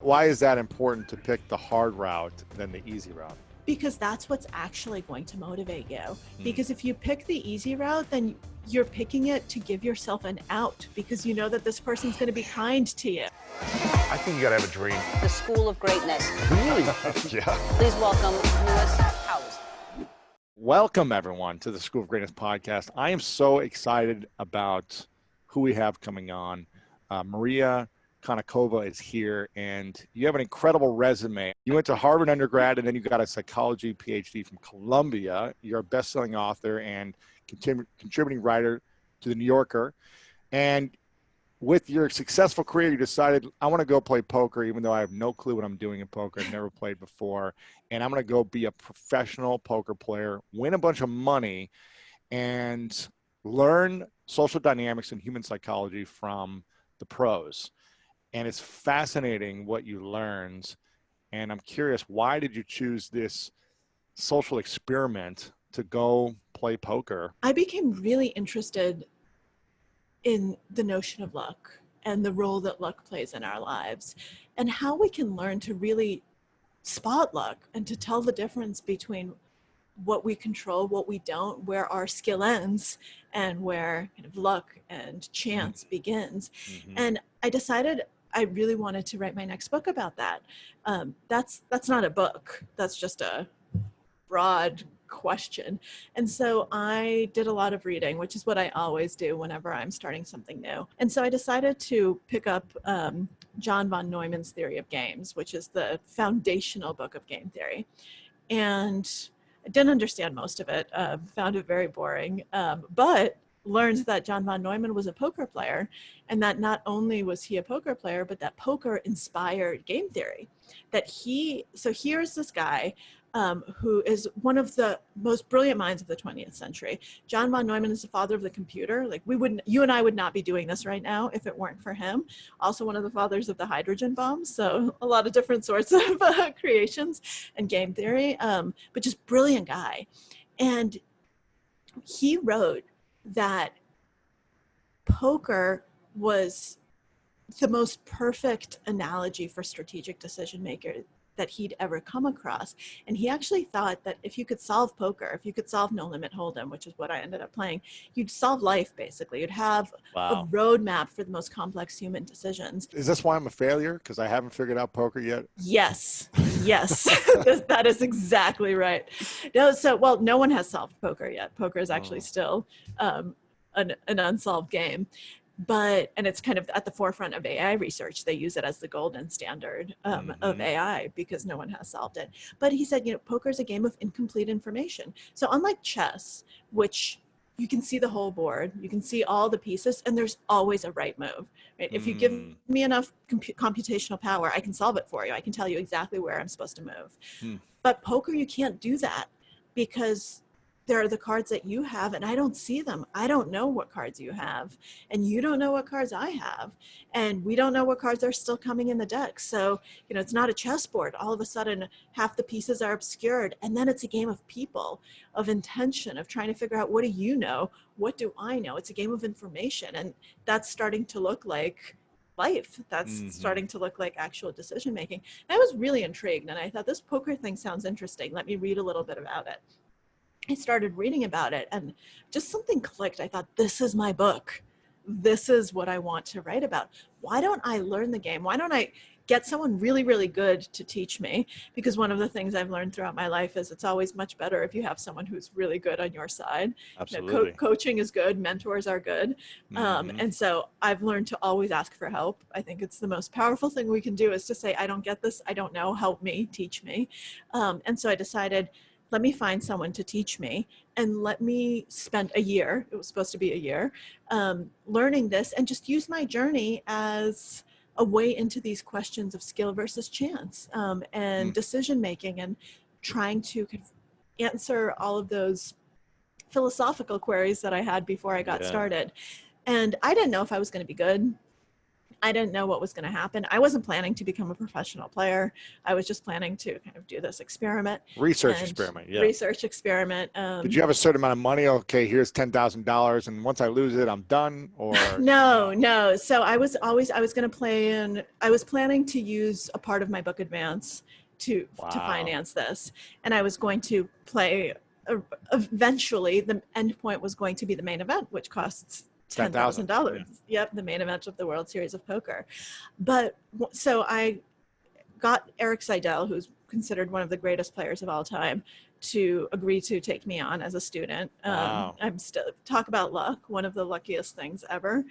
Why is that important to pick the hard route than the easy route? Because that's what's actually going to motivate you. Because if you pick the easy route, then you're picking it to give yourself an out because you know that this person's going to be kind to you. I think you gotta have a dream. The School of Greatness. Really? Yeah. Please welcome Lewis Howes. Welcome, everyone, to the School of Greatness podcast. I am so excited about who we have coming on. Maira Konnikova is here, and you have an incredible resume. You went to Harvard undergrad, and then you got a psychology PhD from Columbia. You're a best-selling author and contributing writer to The New Yorker. And with your successful career, you decided, I want to go play poker, even though I have no clue what I'm doing in poker. I've never played before. And I'm going to go be a professional poker player, win a bunch of money, and learn social dynamics and human psychology from the pros. And it's fascinating what you learned. And I'm curious, why did you choose this social experiment to go play poker? I became really interested in the notion of luck and the role that luck plays in our lives and how we can learn to really spot luck and to tell the difference between what we control, what we don't, where our skill ends and where kind of luck and chance begins. And I decided I really wanted to write my next book about that. That's not a book. That's just a broad question. And so I did a lot of reading, which is what I always do whenever I'm starting something new. And so I decided to pick up John von Neumann's Theory of Games, which is the foundational book of game theory. And I didn't understand most of it, found it very boring, but learned that John von Neumann was a poker player, and that not only was he a poker player, but that poker inspired game theory. So here's this guy who is one of the most brilliant minds of the 20th century. John von Neumann is the father of the computer. Like you and I would not be doing this right now if it weren't for him. Also one of the fathers of the hydrogen bomb. So a lot of different sorts of creations and game theory, but just brilliant guy. And he wrote that poker was the most perfect analogy for strategic decision maker that he'd ever come across. And he actually thought that if you could solve poker, if you could solve No Limit Hold'em, which is what I ended up playing, you'd solve life, basically. You'd have a roadmap for the most complex human decisions. Is this why I'm a failure? Because I haven't figured out poker yet? Yes. That is exactly right. No one has solved poker yet. Poker is actually still an unsolved game. And it's kind of at the forefront of AI research. They use it as the golden standard of AI because no one has solved it. But he said, poker is a game of incomplete information. So unlike chess, which you can see the whole board, you can see all the pieces, and there's always a right move. Right? If you give me enough computational power, I can solve it for you. I can tell you exactly where I'm supposed to move. But poker, you can't do that because there are the cards that you have and I don't see them. I don't know what cards you have and you don't know what cards I have. And we don't know what cards are still coming in the deck. So, it's not a chessboard. All of a sudden, half the pieces are obscured. And then it's a game of people, of intention, of trying to figure out, what do you know? What do I know? It's a game of information. And that's starting to look like life. That's starting to look like actual decision making. And I was really intrigued. And I thought, this poker thing sounds interesting. Let me read a little bit about it. I started reading about it and just something clicked. I thought, this is my book. This is what I want to write about. Why don't I learn the game? Why don't I get someone really, really good to teach me? Because one of the things I've learned throughout my life is it's always much better if you have someone who's really good on your side. Absolutely. Coaching is good. Mentors are good. And so I've learned to always ask for help. I think it's the most powerful thing we can do is to say, I don't get this. I don't know. Help me. Teach me. And so I decided, let me find someone to teach me and let me spend a year, it was supposed to be a year, learning this and just use my journey as a way into these questions of skill versus chance and decision-making and trying to answer all of those philosophical queries that I had before I got started. And I didn't know if I was going to be good. I didn't know what was going to happen. I wasn't planning to become a professional player. I was just planning to kind of do this experiment. Research experiment, yeah. Research experiment. Did you have a certain amount of money? Okay, here's $10,000, and once I lose it, I'm done. Or no. So I was going to play in. I was planning to use a part of my book advance to finance this, and I was going to play. Eventually, the end point was going to be the main event, which costs $10,000. Yep, the main event of the World Series of Poker. But so I got Eric Seidel, who's considered one of the greatest players of all time, to agree to take me on as a student. I'm still talk about luck, one of the luckiest things ever,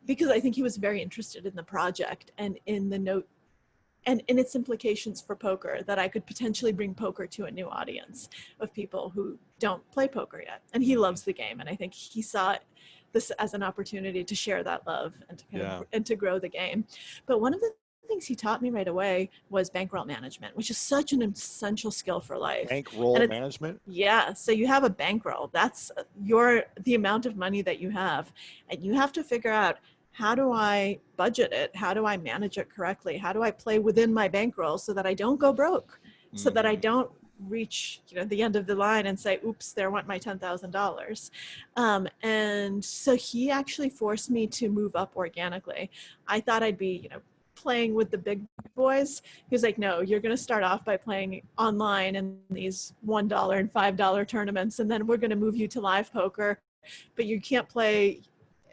because I think he was very interested in the project and in the note and in its implications for poker, that I could potentially bring poker to a new audience of people who don't play poker yet. And he loves the game, and I think he saw this as an opportunity to share that love and to kind of, and to grow the game. But one of the things he taught me right away was bankroll management, which is such an essential skill for life. Bankroll management? Yeah. So you have a bankroll. That's the amount of money that you have. And you have to figure out, how do I budget it? How do I manage it correctly? How do I play within my bankroll so that I don't go broke? So that I don't reach the end of the line and say, oops, there went my $10,000. And so he actually forced me to move up organically. I thought I'd be playing with the big boys. He was like, no, you're going to start off by playing online in these $1 and $5 tournaments, and then we're going to move you to live poker, but you can't play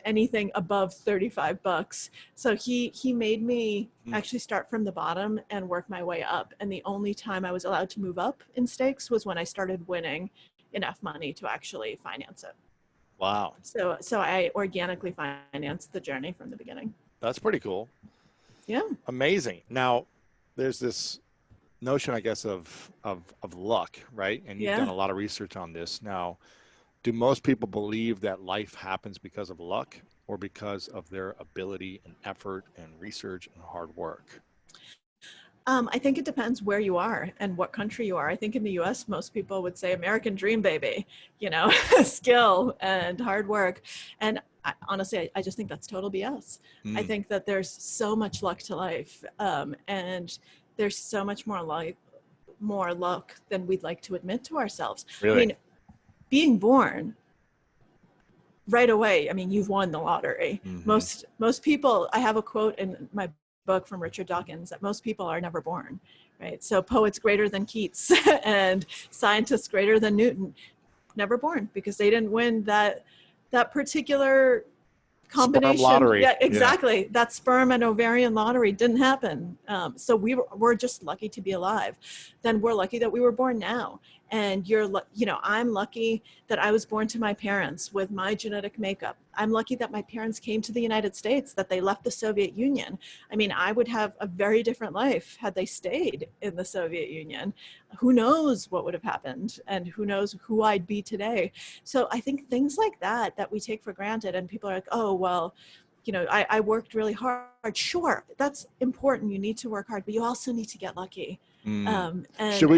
anything above $35. So he made me actually start from the bottom and work my way up. And the only time I was allowed to move up in stakes was when I started winning enough money to actually finance it. Wow. So I organically financed the journey from the beginning. That's pretty cool. Yeah. Amazing. Now, there's this notion, I guess, of luck, right? And you've done a lot of research on this. Now, do most people believe that life happens because of luck or because of their ability and effort and research and hard work? I think it depends where you are and what country you are. I think in the US, most people would say American dream, baby, skill and hard work. And honestly, I just think that's total BS. I think that there's so much luck to life, and there's so much more luck than we'd like to admit to ourselves. Really? I mean, being born right away, I mean, you've won the lottery. Most people, I have a quote in my book from Richard Dawkins that most people are never born, right? So poets greater than Keats and scientists greater than Newton, never born, because they didn't win that particular combination. Sperm lottery. Yeah, exactly. That sperm and ovarian lottery didn't happen. So we're just lucky to be alive. Then we're lucky that we were born now. And I'm lucky that I was born to my parents with my genetic makeup. I'm lucky that my parents came to the United States, that they left the Soviet Union. I mean, I would have a very different life had they stayed in the Soviet Union. Who knows what would have happened, and who knows who I'd be today. So I think things like that we take for granted, and people are like, oh, well, I worked really hard. Sure, that's important. You need to work hard, but you also need to get lucky. Should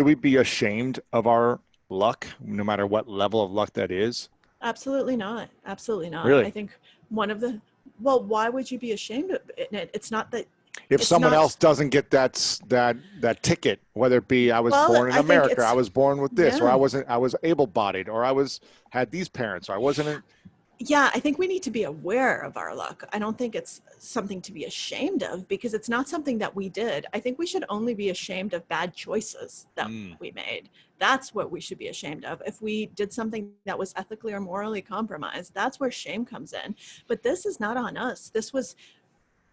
we be ashamed of our luck, no matter what level of luck that is? Absolutely not. Absolutely not. Really? I think why would you be ashamed of it? It's not that. If someone else doesn't get that ticket, whether it be I was born in America, I was born with this, or I was able-bodied, or had these parents, or I wasn't. Yeah, I think we need to be aware of our luck. I don't think it's something to be ashamed of, because it's not something that we did. I think we should only be ashamed of bad choices that we made. That's what we should be ashamed of. If we did something that was ethically or morally compromised, that's where shame comes in. But this is not on us.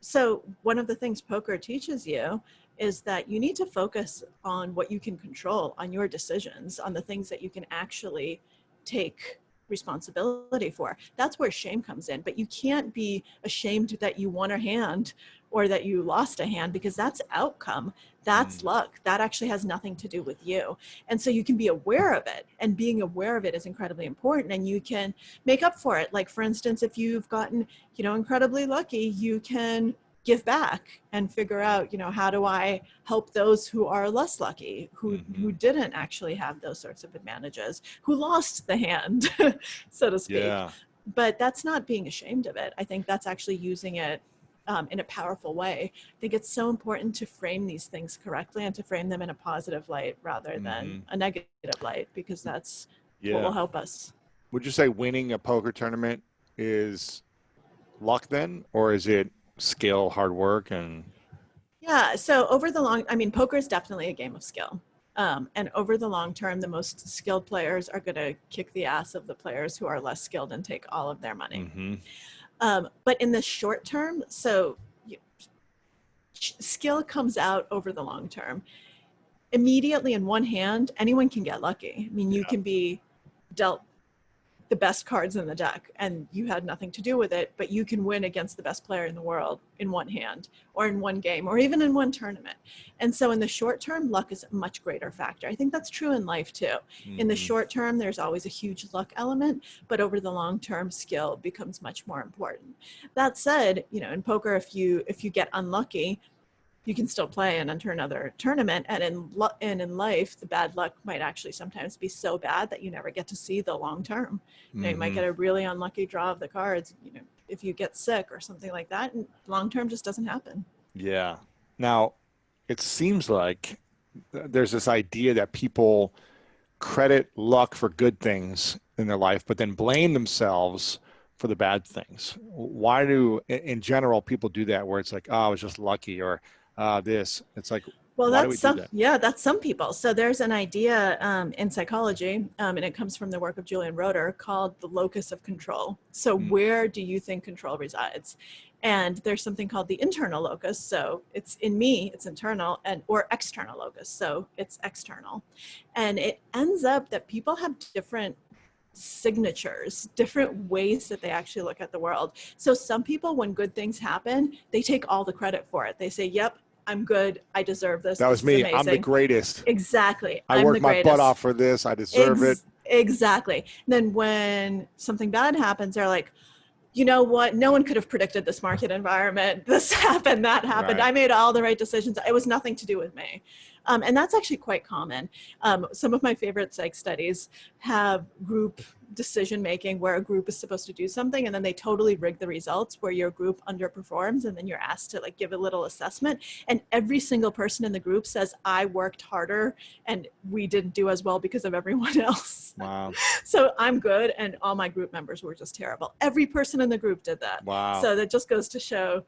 So one of the things poker teaches you is that you need to focus on what you can control, on your decisions, on the things that you can actually take responsibility for. That's where shame comes in. But you can't be ashamed that you won a hand or that you lost a hand, because that's outcome. That's luck. That actually has nothing to do with you. And so you can be aware of it, and being aware of it is incredibly important, and you can make up for it. Like, for instance, if you've gotten, incredibly lucky, you can give back and figure out, how do I help those who are less lucky, who didn't actually have those sorts of advantages, who lost the hand, so to speak. Yeah. But that's not being ashamed of it. I think that's actually using it in a powerful way. I think it's so important to frame these things correctly and to frame them in a positive light rather than a negative light, because that's what will help us. Would you say winning a poker tournament is luck then, or is it skill, hard work, and? Yeah, so poker is definitely a game of skill. And over the long term, the most skilled players are going to kick the ass of the players who are less skilled and take all of their money. But in the short term, skill comes out over the long term. Immediately in one hand, anyone can get lucky. I mean, you can be dealt the best cards in the deck and you had nothing to do with it, but you can win against the best player in the world in one hand or in one game or even in one tournament. And so in the short term, luck is a much greater factor. I think that's true in life too. In the short term, there's always a huge luck element, but over the long term, skill becomes much more important. That said, in poker, if you get unlucky, you can still play and enter another tournament. And in life, the bad luck might actually sometimes be so bad that you never get to see the long term. You might get a really unlucky draw of the cards, if you get sick or something like that, and long term just doesn't happen. Yeah. Now, it seems like there's this idea that people credit luck for good things in their life, but then blame themselves for the bad things. Why do, in general, people do that, where it's like, oh, I was just lucky, or this? It's like, well, that's some people. So there's an idea in psychology, and it comes from the work of Julian Roeder, called the locus of control. So where do you think control resides? And there's something called the internal locus. So it's in me, it's internal, or external locus. So it's external. And it ends up that people have different signatures, different ways that they actually look at the world. So some people, when good things happen, they take all the credit for it. They say, yep, I'm good, I deserve this. That was me. Amazing. I'm the greatest. Exactly. I worked my butt off for this. I deserve it. Exactly. And then when something bad happens, they're like, you know what? No one could have predicted this market environment. This happened, that happened. Right. I made all the right decisions. It was nothing to do with me. And that's actually quite common. Some of my favorite psych studies have group decision making where a group is supposed to do something and then they totally rig the results where your group underperforms, and then you're asked to give a little assessment, and every single person in the group says, I worked harder and we didn't do as well because of everyone else. Wow. So I'm good and all my group members were just terrible. Every person in the group did that. Wow. So that just goes to show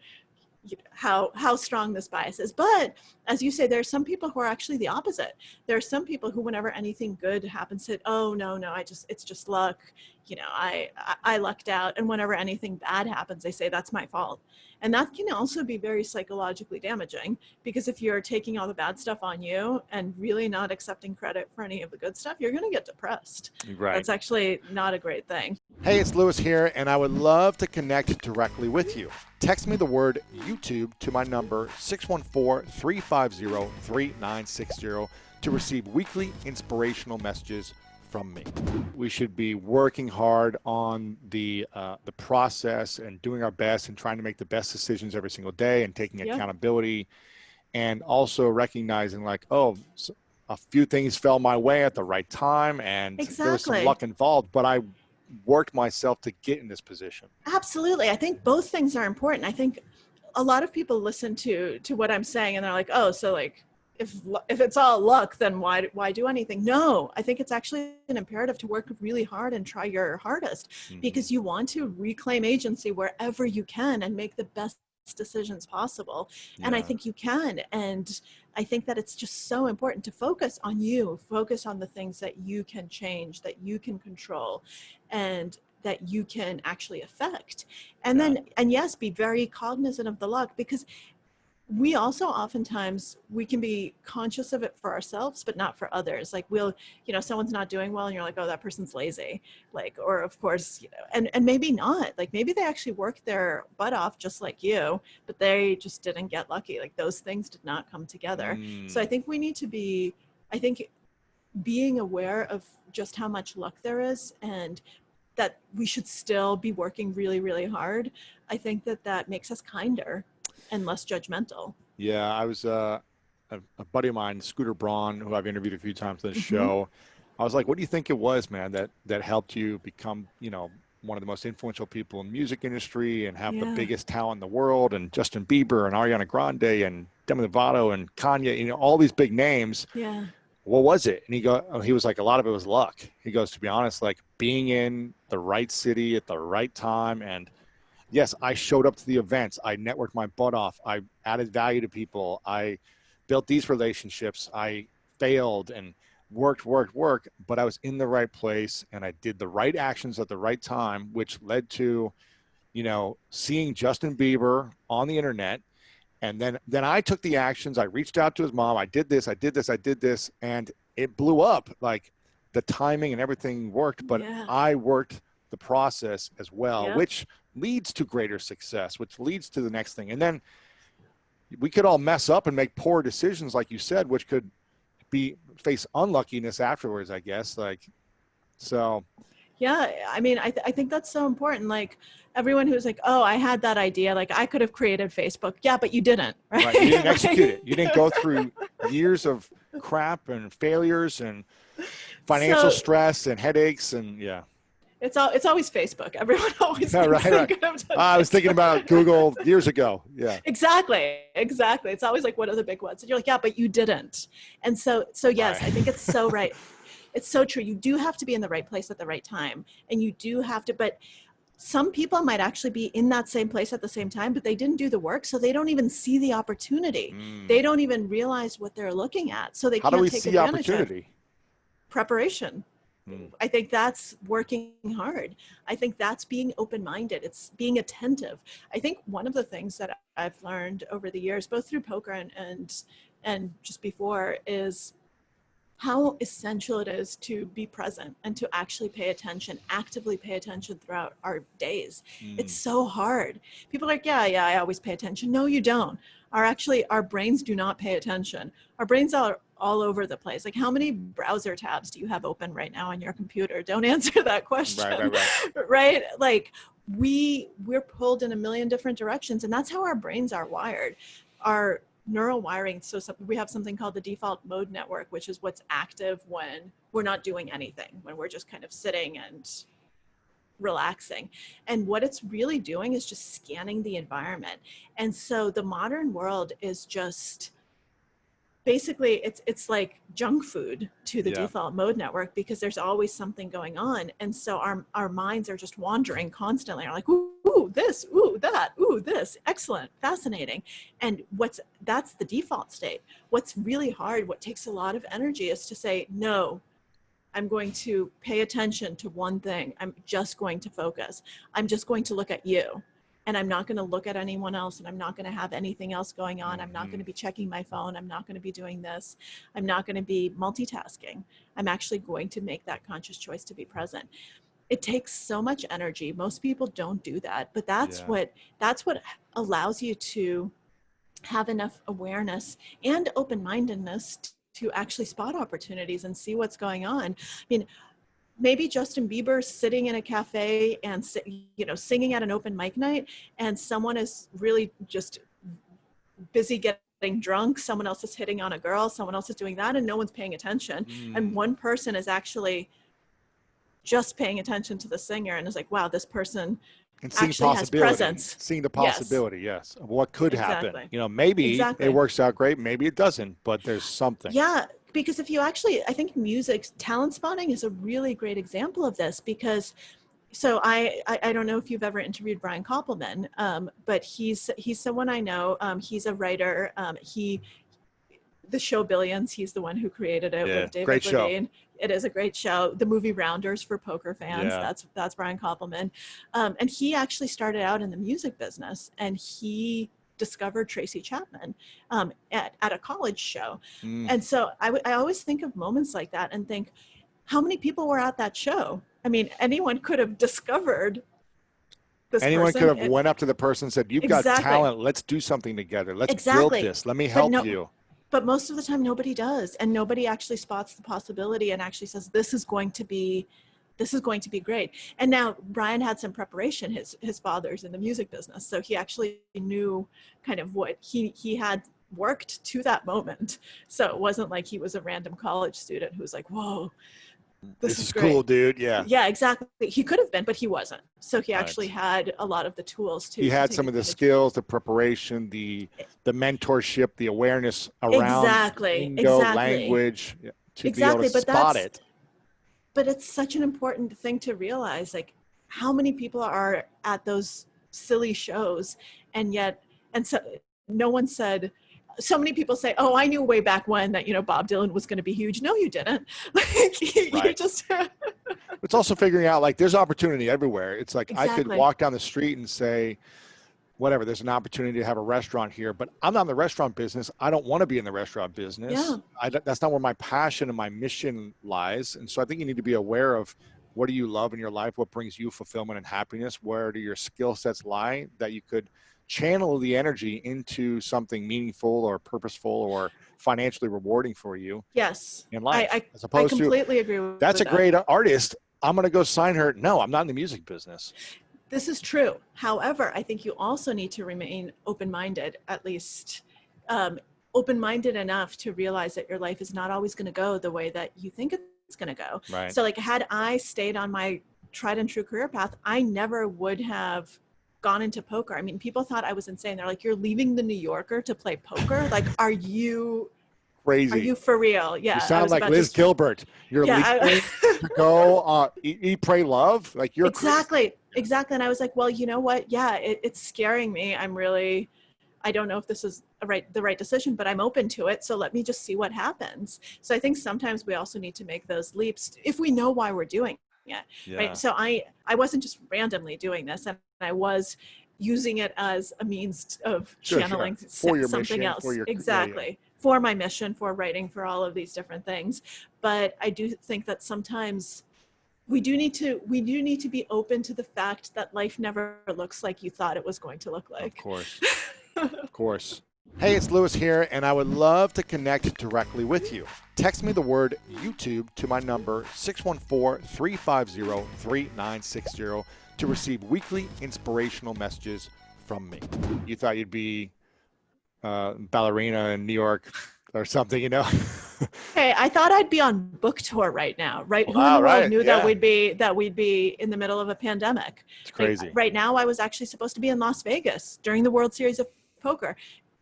how strong this bias is. But as you say, there are some people who are actually the opposite. There are some people who, whenever anything good happens, say, oh no, it's just luck. I lucked out. And whenever anything bad happens, they say that's my fault. And that can also be very psychologically damaging, because if you're taking all the bad stuff on you and really not accepting credit for any of the good stuff, you're going to get depressed. Right. That's actually not a great thing. Hey, it's Lewis here, and I would love to connect directly with you. Text me the word YouTube to my number 614-350-3960 to receive weekly inspirational messages from me. We should be working hard on the process and doing our best and trying to make the best decisions every single day and taking accountability, and also recognizing a few things fell my way at the right time and there was some luck involved, but I worked myself to get in this position. Absolutely. I think both things are important. I think a lot of people listen to what I'm saying and they're like, oh, so if it's all luck, then why do anything? No, I think it's actually an imperative to work really hard and try your hardest, because you want to reclaim agency wherever you can and make the best decisions possible. And I think you can. And I think that it's just so important to focus on you, focus on the things that you can change, that you can control, and that you can actually affect. And then, and yes, be very cognizant of the luck, because we also oftentimes, we can be conscious of it for ourselves, but not for others. Someone's not doing well and you're like, oh, that person's lazy. Or of course, and maybe not, maybe they actually worked their butt off just like you, but they just didn't get lucky. Those things did not come together. So I think we need to be, being aware of just how much luck there is and that we should still be working really, really hard. I think that makes us kinder and less judgmental. Yeah, I was a buddy of mine, Scooter Braun, who I've interviewed a few times on the show. I was like, what do you think it was, man, that helped you become, one of the most influential people in the music industry and have the Yeah. biggest talent in the world, and Justin Bieber and Ariana Grande and Demi Lovato and Kanye, you know, all these big names. Yeah. What was it? And he was like, a lot of it was luck. He goes, to be honest, like being in the right city at the right time. And yes, I showed up to the events. I networked my butt off. I added value to people. I built these relationships. I failed and worked, but I was in the right place and I did the right actions at the right time, which led to, you know, seeing Justin Bieber on the internet. And then I took the actions. I reached out to his mom. I did this, and it blew up. Like the timing and everything worked, but Yeah. I worked the process as well, Yep. which leads to greater success, which leads to the next thing. And then we could all mess up and make poor decisions, like you said, which could face unluckiness afterwards, I guess. Like, so. Yeah, I mean, I think that's so important. Like everyone who's like, oh, I had that idea. Like I could have created Facebook. Yeah, but you didn't, right? Right. You didn't execute it. You didn't go through years of crap and failures and financial stress and headaches and yeah. It's always Facebook. Everyone always Yeah, thinks right. they could have done I was thinking Facebook. about Google years ago. Yeah. Exactly. It's always like, what are the big ones? And you're like, yeah, but you didn't. And so yes, Right. I think it's so right. It's so true. You do have to be in the right place at the right time. And you do have to, but some people might actually be in that same place at the same time, but they didn't do the work. So they don't even see the opportunity. They don't even realize what they're looking at. So they How do can't we take see advantage of opportunity? preparation. I think that's working hard. I think that's being open-minded. It's being attentive. I think one of the things that I've learned over the years, both through poker and just before, is how essential it is to be present and to actually pay attention, actively pay attention throughout our days. It's so hard. People are like, yeah, I always pay attention. No, you don't. Our brains do not pay attention. Our brains are all over the place. Like how many browser tabs do you have open right now on your computer? Don't answer that question. Right. Right? Like we're pulled in a million different directions, and that's how our brains are wired. Our neural wiring. So we have something called the default mode network, which is what's active when we're not doing anything, when we're just kind of sitting and relaxing. And what it's really doing is just scanning the environment. And so the modern world is just basically it's like junk food to the default mode network, because there's always something going on. And so our minds are just wandering constantly. Are like, ooh, this, ooh, that, ooh, this, excellent, fascinating. And that's the default state. What's really hard, what takes a lot of energy, is to say, no, I'm going to pay attention to one thing. I'm just going to focus. I'm just going to look at you. And I'm not going to look at anyone else, and I'm not going to have anything else going on. I'm not going to be checking my phone. I'm not going to be doing this. I'm not going to be multitasking. I'm actually going to make that conscious choice to be present. It takes so much energy. Most people don't do that, but that's what allows you to have enough awareness and open-mindedness to actually spot opportunities and see what's going on. I mean, maybe Justin Bieber sitting in a cafe and singing at an open mic night, and someone is really just busy getting drunk. Someone else is hitting on a girl. Someone else is doing that, and no one's paying attention. And one person is actually just paying attention to the singer and is like, wow, this person actually has presence. Seeing the possibility, yes, of what could happen. You know, maybe it works out great, maybe it doesn't, but there's something. Yeah. Because if you actually, I think music talent spotting is a really great example of this, because so I don't know if you've ever interviewed Brian Koppelman, but he's someone I know. He's a writer. The show Billions, he's the one who created it with David great Levine. Show. It is a great show. The movie Rounders for poker fans, that's Brian Koppelman. And he actually started out in the music business, and he discovered Tracy Chapman at a college show. And so I always think of moments like that and think, how many people were at that show? I mean, anyone could have discovered this Anyone person. could have went up to the person and said, you've got talent, let's do something together. Let's build this. Let me help you. But most of the time nobody does, and nobody actually spots the possibility and actually says, this is going to be great. And now Brian had some preparation. His father's in the music business, so he actually knew kind of what he had worked to that moment. So it wasn't like he was a random college student who was like, whoa, This is great. cool, dude. Yeah. Yeah, exactly. He could have been, but he wasn't. So he Right. actually had a lot of the tools to. He had take some of the advantage. skills, the preparation, the mentorship, the awareness around Exactly. lingo, Exactly. language to Exactly. be able to But spot it. But it's such an important thing to realize, like how many people are at those silly shows, and so no one said. So many people say, "Oh, I knew way back when that Bob Dylan was going to be huge." No, you didn't. Like you Right. just. It's also figuring out like there's opportunity everywhere. It's like I could Exactly. walk down the street and say, whatever, there's an opportunity to have a restaurant here, but I'm not in the restaurant business. I don't want to be in the restaurant business. Yeah. That's not where my passion and my mission lies. And so I think you need to be aware of what do you love in your life? What brings you fulfillment and happiness? Where do your skill sets lie that you could channel the energy into something meaningful or purposeful or financially rewarding for you Yes. in life? As I opposed completely agree with that's a that. great artist. I'm going to go sign her. No, I'm not in the music business. This is true. However, I think you also need to remain open-minded, at least open-minded enough to realize that your life is not always going to go the way that you think it's going to go. Right. So like had I stayed on my tried and true career path, I never would have gone into poker. I mean, people thought I was insane. They're like, "You're leaving the New Yorker to play poker? Like, are you Crazy. Are you for real?" Yeah. You sound like Liz Gilbert. You're leaving to go eat, pray, love. Like you're exactly. Exactly. And I was like, well, you know what? Yeah, it's scaring me. I don't know if this is the right decision, but I'm open to it. So let me just see what happens. So I think sometimes we also need to make those leaps if we know why we're doing it. Yeah. Right. So I wasn't just randomly doing this, and I was using it as a means of channeling for your something mission, else. for your, exactly. For my mission, for writing, for all of these different things. But I do think that sometimes we do need to be open to the fact that life never looks like you thought it was going to look like. Of course. Of course. Hey, it's Lewis here, and I would love to connect directly with you. Text me the word YouTube to my number 614-350-3960 to receive weekly inspirational messages from me. You thought you'd be ballerina in New York or something, Hey, I thought I'd be on book tour right now, right? Wow, Who in the world right, knew yeah. that we'd be in the middle of a pandemic? It's crazy. Right now, I was actually supposed to be in Las Vegas during the World Series of Poker.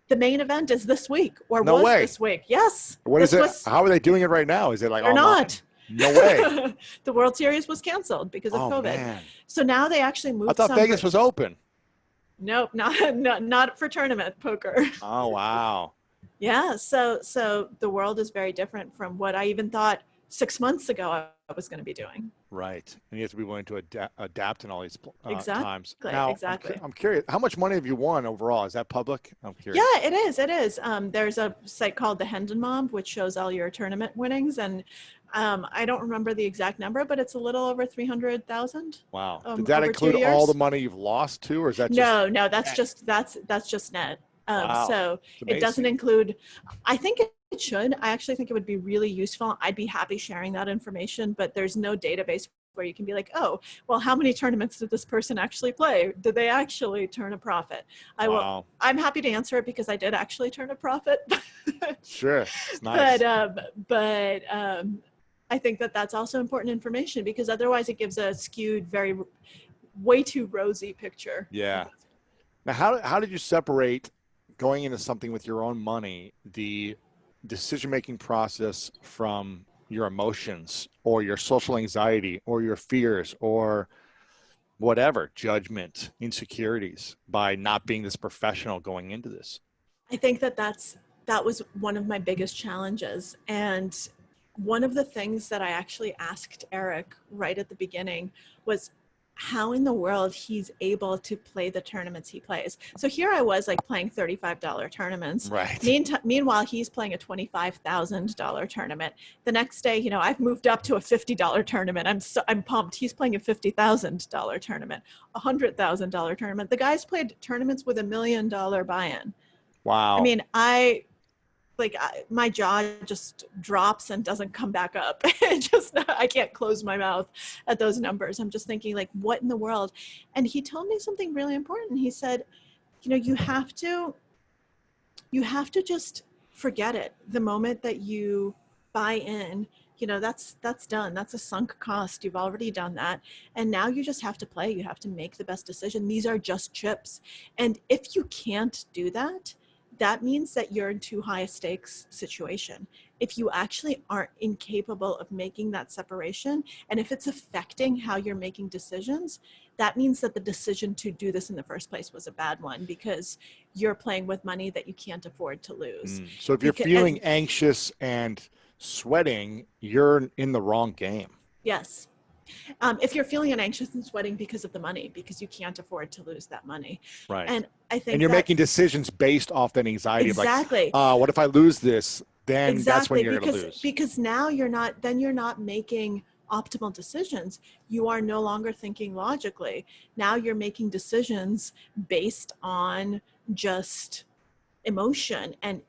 The main event is this week, or No was way. this week. Yes. What is it? How are they doing it right now? Is it like They're online? not. No way. The World Series was canceled because of COVID. Man. So now they actually moved. I thought Vegas was open. Nope, not for tournament poker. Oh, wow. Yeah, so the world is very different from what I even thought 6 months ago I was going to be doing. Right. And you have to be willing to adapt in all these times. Exactly. Now, Exactly. I'm curious, how much money have you won overall? Is that public? I'm curious. Yeah, it is. It is. There's a site called the Hendon Mob, which shows all your tournament winnings. And I don't remember the exact number, but it's a little over 300,000. Wow. Did that include all the money you've lost too? Or is that just? No, that's just net. Wow. So it doesn't include, I think it should. I actually think it would be really useful. I'd be happy sharing that information, but there's no database where you can be like, oh, well, how many tournaments did this person actually play? Did they actually turn a profit? I'm happy to answer it because I did actually turn a profit. Sure. It's nice. But I think that's also important information because otherwise it gives a skewed, way too rosy picture. Yeah. Now, how did you separate going into something with your own money, the decision-making process from your emotions or your social anxiety or your fears or whatever, judgment, insecurities, by not being this professional going into this? I think that was one of my biggest challenges. And one of the things that I actually asked Eric right at the beginning was how in the world he's able to play the tournaments he plays. So here I was like playing $35 tournaments. Right. Meanwhile, he's playing a $25,000 tournament. The next day, I've moved up to a $50 tournament. I'm pumped. He's playing a $50,000 tournament, a $100,000 tournament. The guy's played tournaments with $1 million buy-in. Wow. I mean, my jaw just drops and doesn't come back up. I can't close my mouth at those numbers. I'm just thinking like, what in the world? And he told me something really important. He said, you have to just forget it. The moment that you buy in you know, that's done. That's a sunk cost. You've already done that. And now you just have to play. You have to make the best decision. These are just chips. And if you can't do that, that means that you're in too high a stakes situation. If you actually aren't incapable of making that separation, and if it's affecting how you're making decisions, that means that the decision to do this in the first place was a bad one, because you're playing with money that you can't afford to lose. So if you're feeling anxious and sweating, you're in the wrong game. Yes. If you're feeling anxious and sweating because of the money, because you can't afford to lose that money. Right. And I think, and you're making decisions based off that anxiety. Exactly. Of like, what if I lose this? Then that's when you're going to lose. Because now you're not making optimal decisions. You are no longer thinking logically. Now you're making decisions based on just emotion and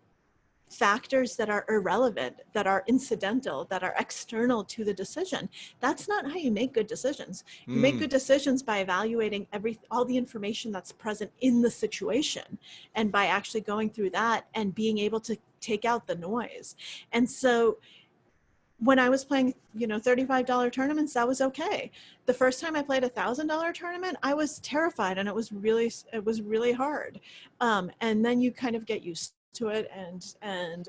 factors that are irrelevant, that are incidental, that are external to the decision. That's not how you make good decisions. You make good decisions by evaluating all the information that's present in the situation, and by actually going through that and being able to take out the noise. And so when I was playing, you know, $35 tournaments, that was okay. The first time I played $1,000 tournament, I was terrified, and it was really hard. And then you kind of get used to it, and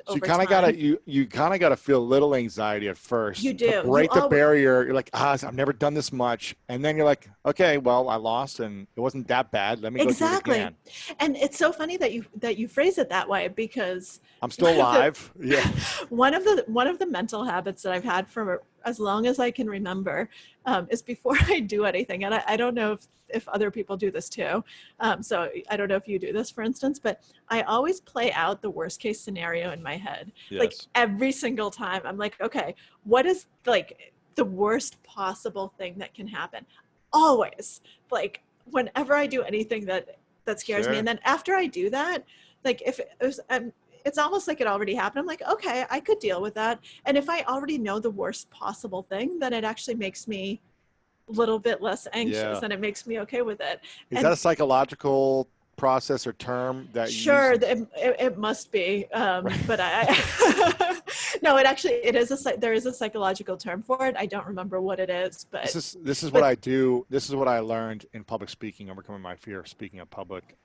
so you kind of gotta you kind of gotta feel a little anxiety at first. You do. To break the barrier. You're like, I've never done this much, and then you're like, okay, well, I lost, and it wasn't that bad. Let me go do it again. And it's so funny that you phrase it that way, because I'm still alive. Yeah. One of the mental habits that I've had for as long as I can remember is before I do anything, and I don't know if other people do this too. So I don't know if you do this, for instance, but I always play out the worst case scenario in my head. Yes. Like every single time I'm like, okay, what is like the worst possible thing that can happen? Always, like whenever I do anything that scares me. And then after I do that, like if it was, it's almost like it already happened. I'm like, okay, I could deal with that. And if I already know the worst possible thing, then it actually makes me a little bit less anxious, and it makes me okay with it. Is that a psychological process or term that you sure use? It must be, but I no, there is a psychological term for it. I don't remember what it is, but this is what I do. This is what I learned in public speaking, overcoming my fear of speaking in public.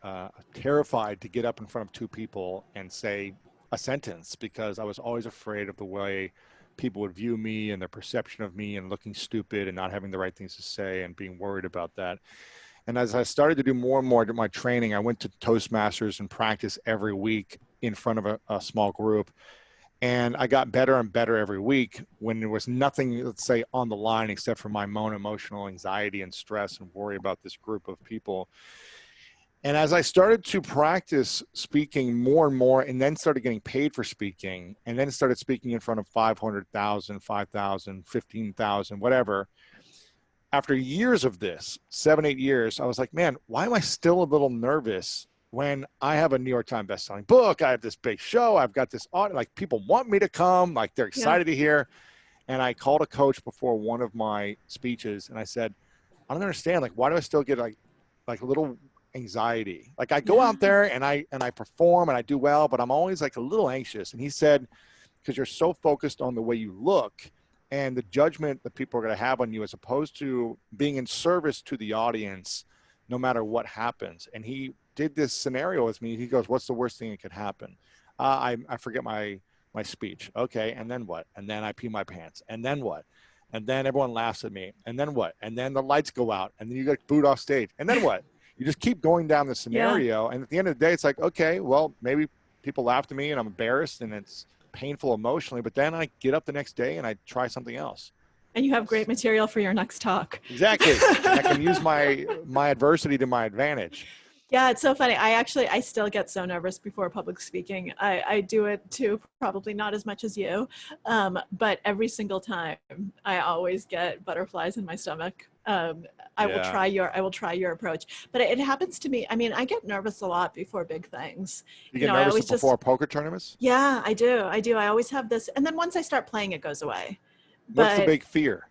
Terrified to get up in front of two people and say a sentence, because I was always afraid of the way people would view me and their perception of me, and looking stupid and not having the right things to say, and being worried about that. And as I started to do more and more of my training, I went to Toastmasters and practice every week in front of a small group. And I got better and better every week when there was nothing, let's say, on the line except for my own emotional anxiety and stress and worry about this group of people. And as I started to practice speaking more and more, and then started getting paid for speaking, and then started speaking in front of 500,000, 5,000, 15,000, whatever, after years of this, 7-8 years, I was like, man, why am I still a little nervous when I have a New York Times bestselling book? I have this big show. I've got this audience. Like, people want me to come. Like, they're excited to hear. And I called a coach before one of my speeches, and I said, I don't understand. Like, why do I still get like a little anxiety? Like, I go out there and I perform and I do well, but I'm always like a little anxious. And he said, because you're so focused on the way you look and the judgment that people are going to have on you, as opposed to being in service to the audience, no matter what happens. And he did this scenario with me. He goes, what's the worst thing that could happen? I forget my speech. Okay. And then what? And then I pee my pants. And then what? And then everyone laughs at me. And then what? And then the lights go out, and then you get booed off stage. And then what? You just keep going down the scenario. And at the end of the day, it's like, okay, well, maybe people laughed at me and I'm embarrassed and it's painful emotionally, but then I get up the next day and I try something else. And you have great material for your next talk. Exactly. I can use my adversity to my advantage. Yeah, it's so funny. I still get so nervous before public speaking. I do it too, probably not as much as you, but every single time I always get butterflies in my stomach. I will try your approach, but it happens to me. I mean, I get nervous a lot before big things. You get nervous before poker tournaments? Yeah, I do. I always have this, and then once I start playing, it goes away. What's the big fear?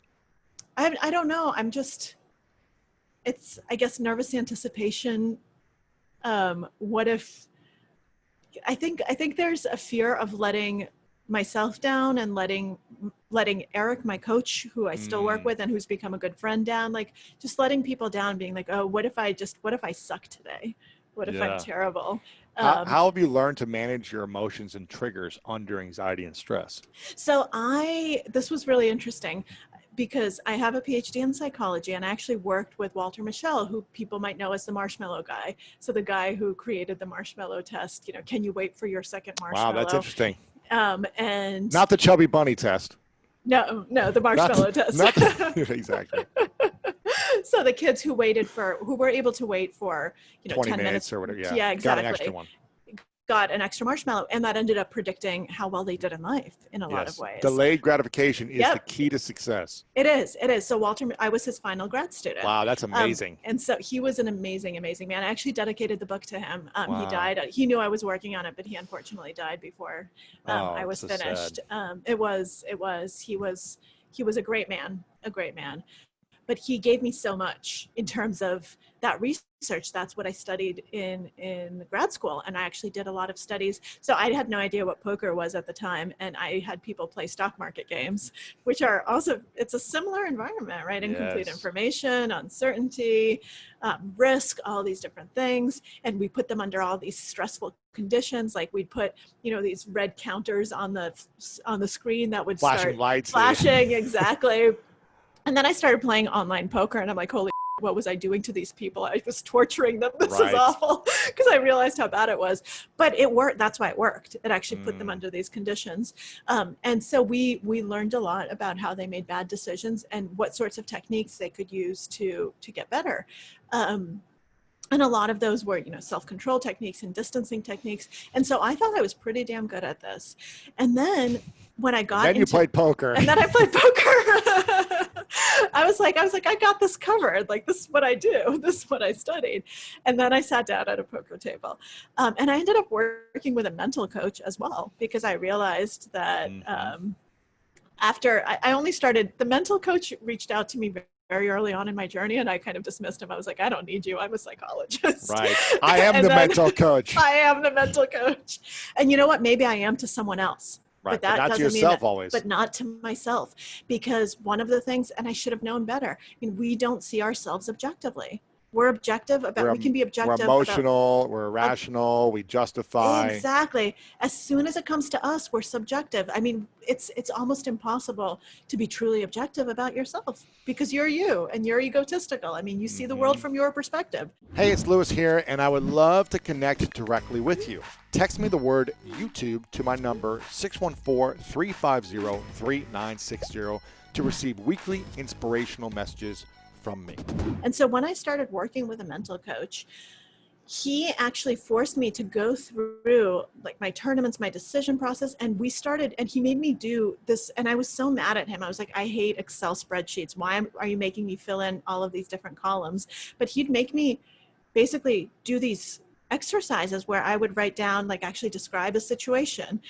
I don't know. It's, I guess, nervous anticipation. What if, I think there's a fear of letting myself down and letting letting Eric, my coach, who I still work with and who's become a good friend, down, like just letting people down, being like, oh, what if I suck today? What if I'm terrible? How have you learned to manage your emotions and triggers under anxiety and stress? So this was really interesting because I have a PhD in psychology, and I actually worked with Walter Mischel, who people might know as the marshmallow guy. So the guy who created the marshmallow test, you know, can you wait for your second marshmallow? Wow, that's interesting. And not the chubby bunny test. No, the marshmallow test. Exactly. So the kids who were able to wait for, 20 10 minutes or whatever. Yeah, exactly. Got an extra one. Got an extra marshmallow, and that ended up predicting how well they did in life in a lot of ways. Delayed gratification is the key to success. It is. So Walter, I was his final grad student. Wow, that's amazing. And so he was an amazing, amazing man. I actually dedicated the book to him. Wow. He died. He knew I was working on it, but he unfortunately died before I was finished. He was a great man, but he gave me so much in terms of that research. That's what I studied in grad school. And I actually did a lot of studies. So I had no idea what poker was at the time. And I had people play stock market games, which are also, it's a similar environment, right? Incomplete information, uncertainty, risk, all these different things. And we put them under all these stressful conditions. Like we'd put, these red counters on the screen that would flashing lights. Flashing, exactly. And then I started playing online poker, and I'm like, holy, what was I doing to these people? I was torturing them. This is awful, because I realized how bad it was. But it worked. That's why it worked. It actually put them under these conditions. And so we learned a lot about how they made bad decisions and what sorts of techniques they could use to get better. And a lot of those were, self-control techniques and distancing techniques. And so I thought I was pretty damn good at this. And then when I got you played poker. And then I played poker. I was like, I got this covered. Like, this is what I do. This is what I studied. And then I sat down at a poker table. And I ended up working with a mental coach as well, because I realized that after I only started, the mental coach reached out to me very early on in my journey, and I kind of dismissed him. I was like, I don't need you. I'm a psychologist. Right. I am the mental coach. I am the mental coach. And you know what? Maybe I am to someone else. Right. But that not doesn't to yourself mean always. But not to myself. Because one of the things, and I should have known better, we don't see ourselves objectively. We're objective about, we can be objective. We're emotional, we're irrational, we justify. Exactly. As soon as it comes to us, we're subjective. I mean, it's almost impossible to be truly objective about yourself, because you're you and you're egotistical. I mean, you see the world from your perspective. Hey, it's Lewis here, and I would love to connect directly with you. Text me the word YouTube to my number 614-350-3960 to receive weekly inspirational messages from me. And so when I started working with a mental coach, he actually forced me to go through like my tournaments, my decision process, and he made me do this. And I was so mad at him. I was like, I hate Excel spreadsheets. Why are you making me fill in all of these different columns? But he'd make me basically do these exercises where I would write down, like, actually describe a situation.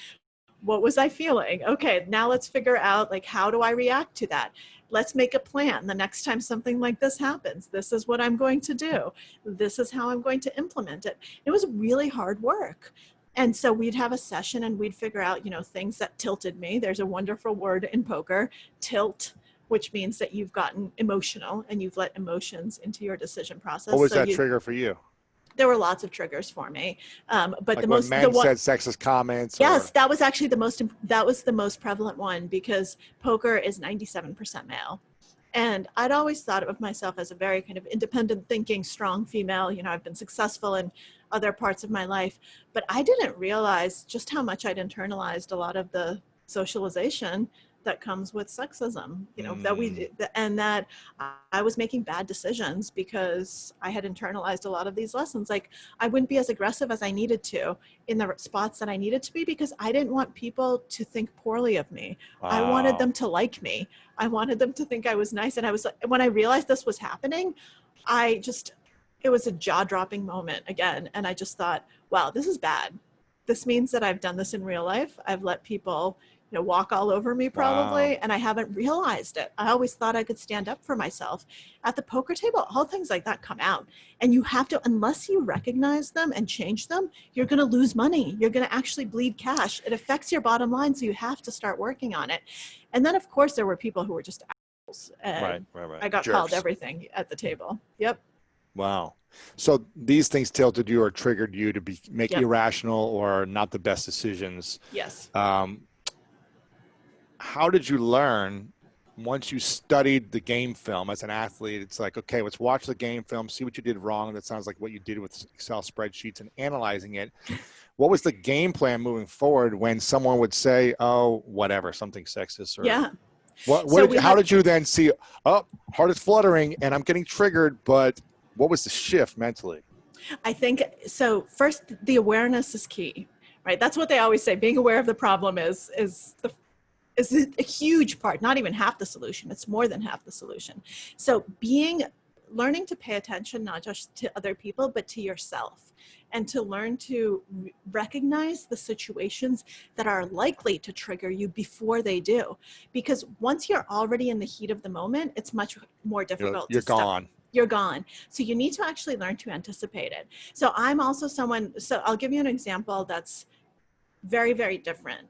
What was I feeling? Okay, now let's figure out, like, how do I react to that? Let's make a plan. The next time something like this happens, this is what I'm going to do. This is how I'm going to implement it. It was really hard work. And so we'd have a session and we'd figure out, things that tilted me. There's a wonderful word in poker, tilt, which means that you've gotten emotional and you've let emotions into your decision process. What was that trigger for you? There were lots of triggers for me, but like the when most men said sexist comments. Yes, that was actually the most prevalent one, because poker is 97% male, and I'd always thought of myself as a very kind of independent thinking, strong female. I've been successful in other parts of my life, but I didn't realize just how much I'd internalized a lot of the socialization that comes with sexism, that I was making bad decisions because I had internalized a lot of these lessons. Like, I wouldn't be as aggressive as I needed to in the spots that I needed to be, because I didn't want people to think poorly of me. Wow. I wanted them to like me. I wanted them to think I was nice. And when I realized this was happening, it was a jaw-dropping moment again. And I just thought, wow, this is bad. This means that I've done this in real life. I've let people walk all over me probably. Wow. And I haven't realized it. I always thought I could stand up for myself. At the poker table, all things like that come out. And you have to, unless you recognize them and change them, you're going to lose money. You're going to actually bleed cash. It affects your bottom line. So you have to start working on it. And then, of course, there were people who were just assholes. And Right. I got Jerks. called everything at the table. Yep. Wow. So these things tilted you or triggered you to make Yep. irrational or not the best decisions. Yes. How did you learn once you studied the game film as an athlete? It's like, okay, let's watch the game film, see what you did wrong. That sounds like what you did with Excel spreadsheets and analyzing it. What was the game plan moving forward when someone would say, oh, whatever, something sexist? Or Yeah. how did you then see, oh, heart is fluttering and I'm getting triggered, but what was the shift mentally? I think so. First, the awareness is key, right? That's what they always say. Being aware of the problem is a huge part, not even half the solution. It's more than half the solution. So learning to pay attention, not just to other people, but to yourself, and to learn to recognize the situations that are likely to trigger you before they do. Because once you're already in the heat of the moment, it's much more difficult. You're gone. You're gone. So you need to actually learn to anticipate it. So I'm also so I'll give you an example that's very, very different,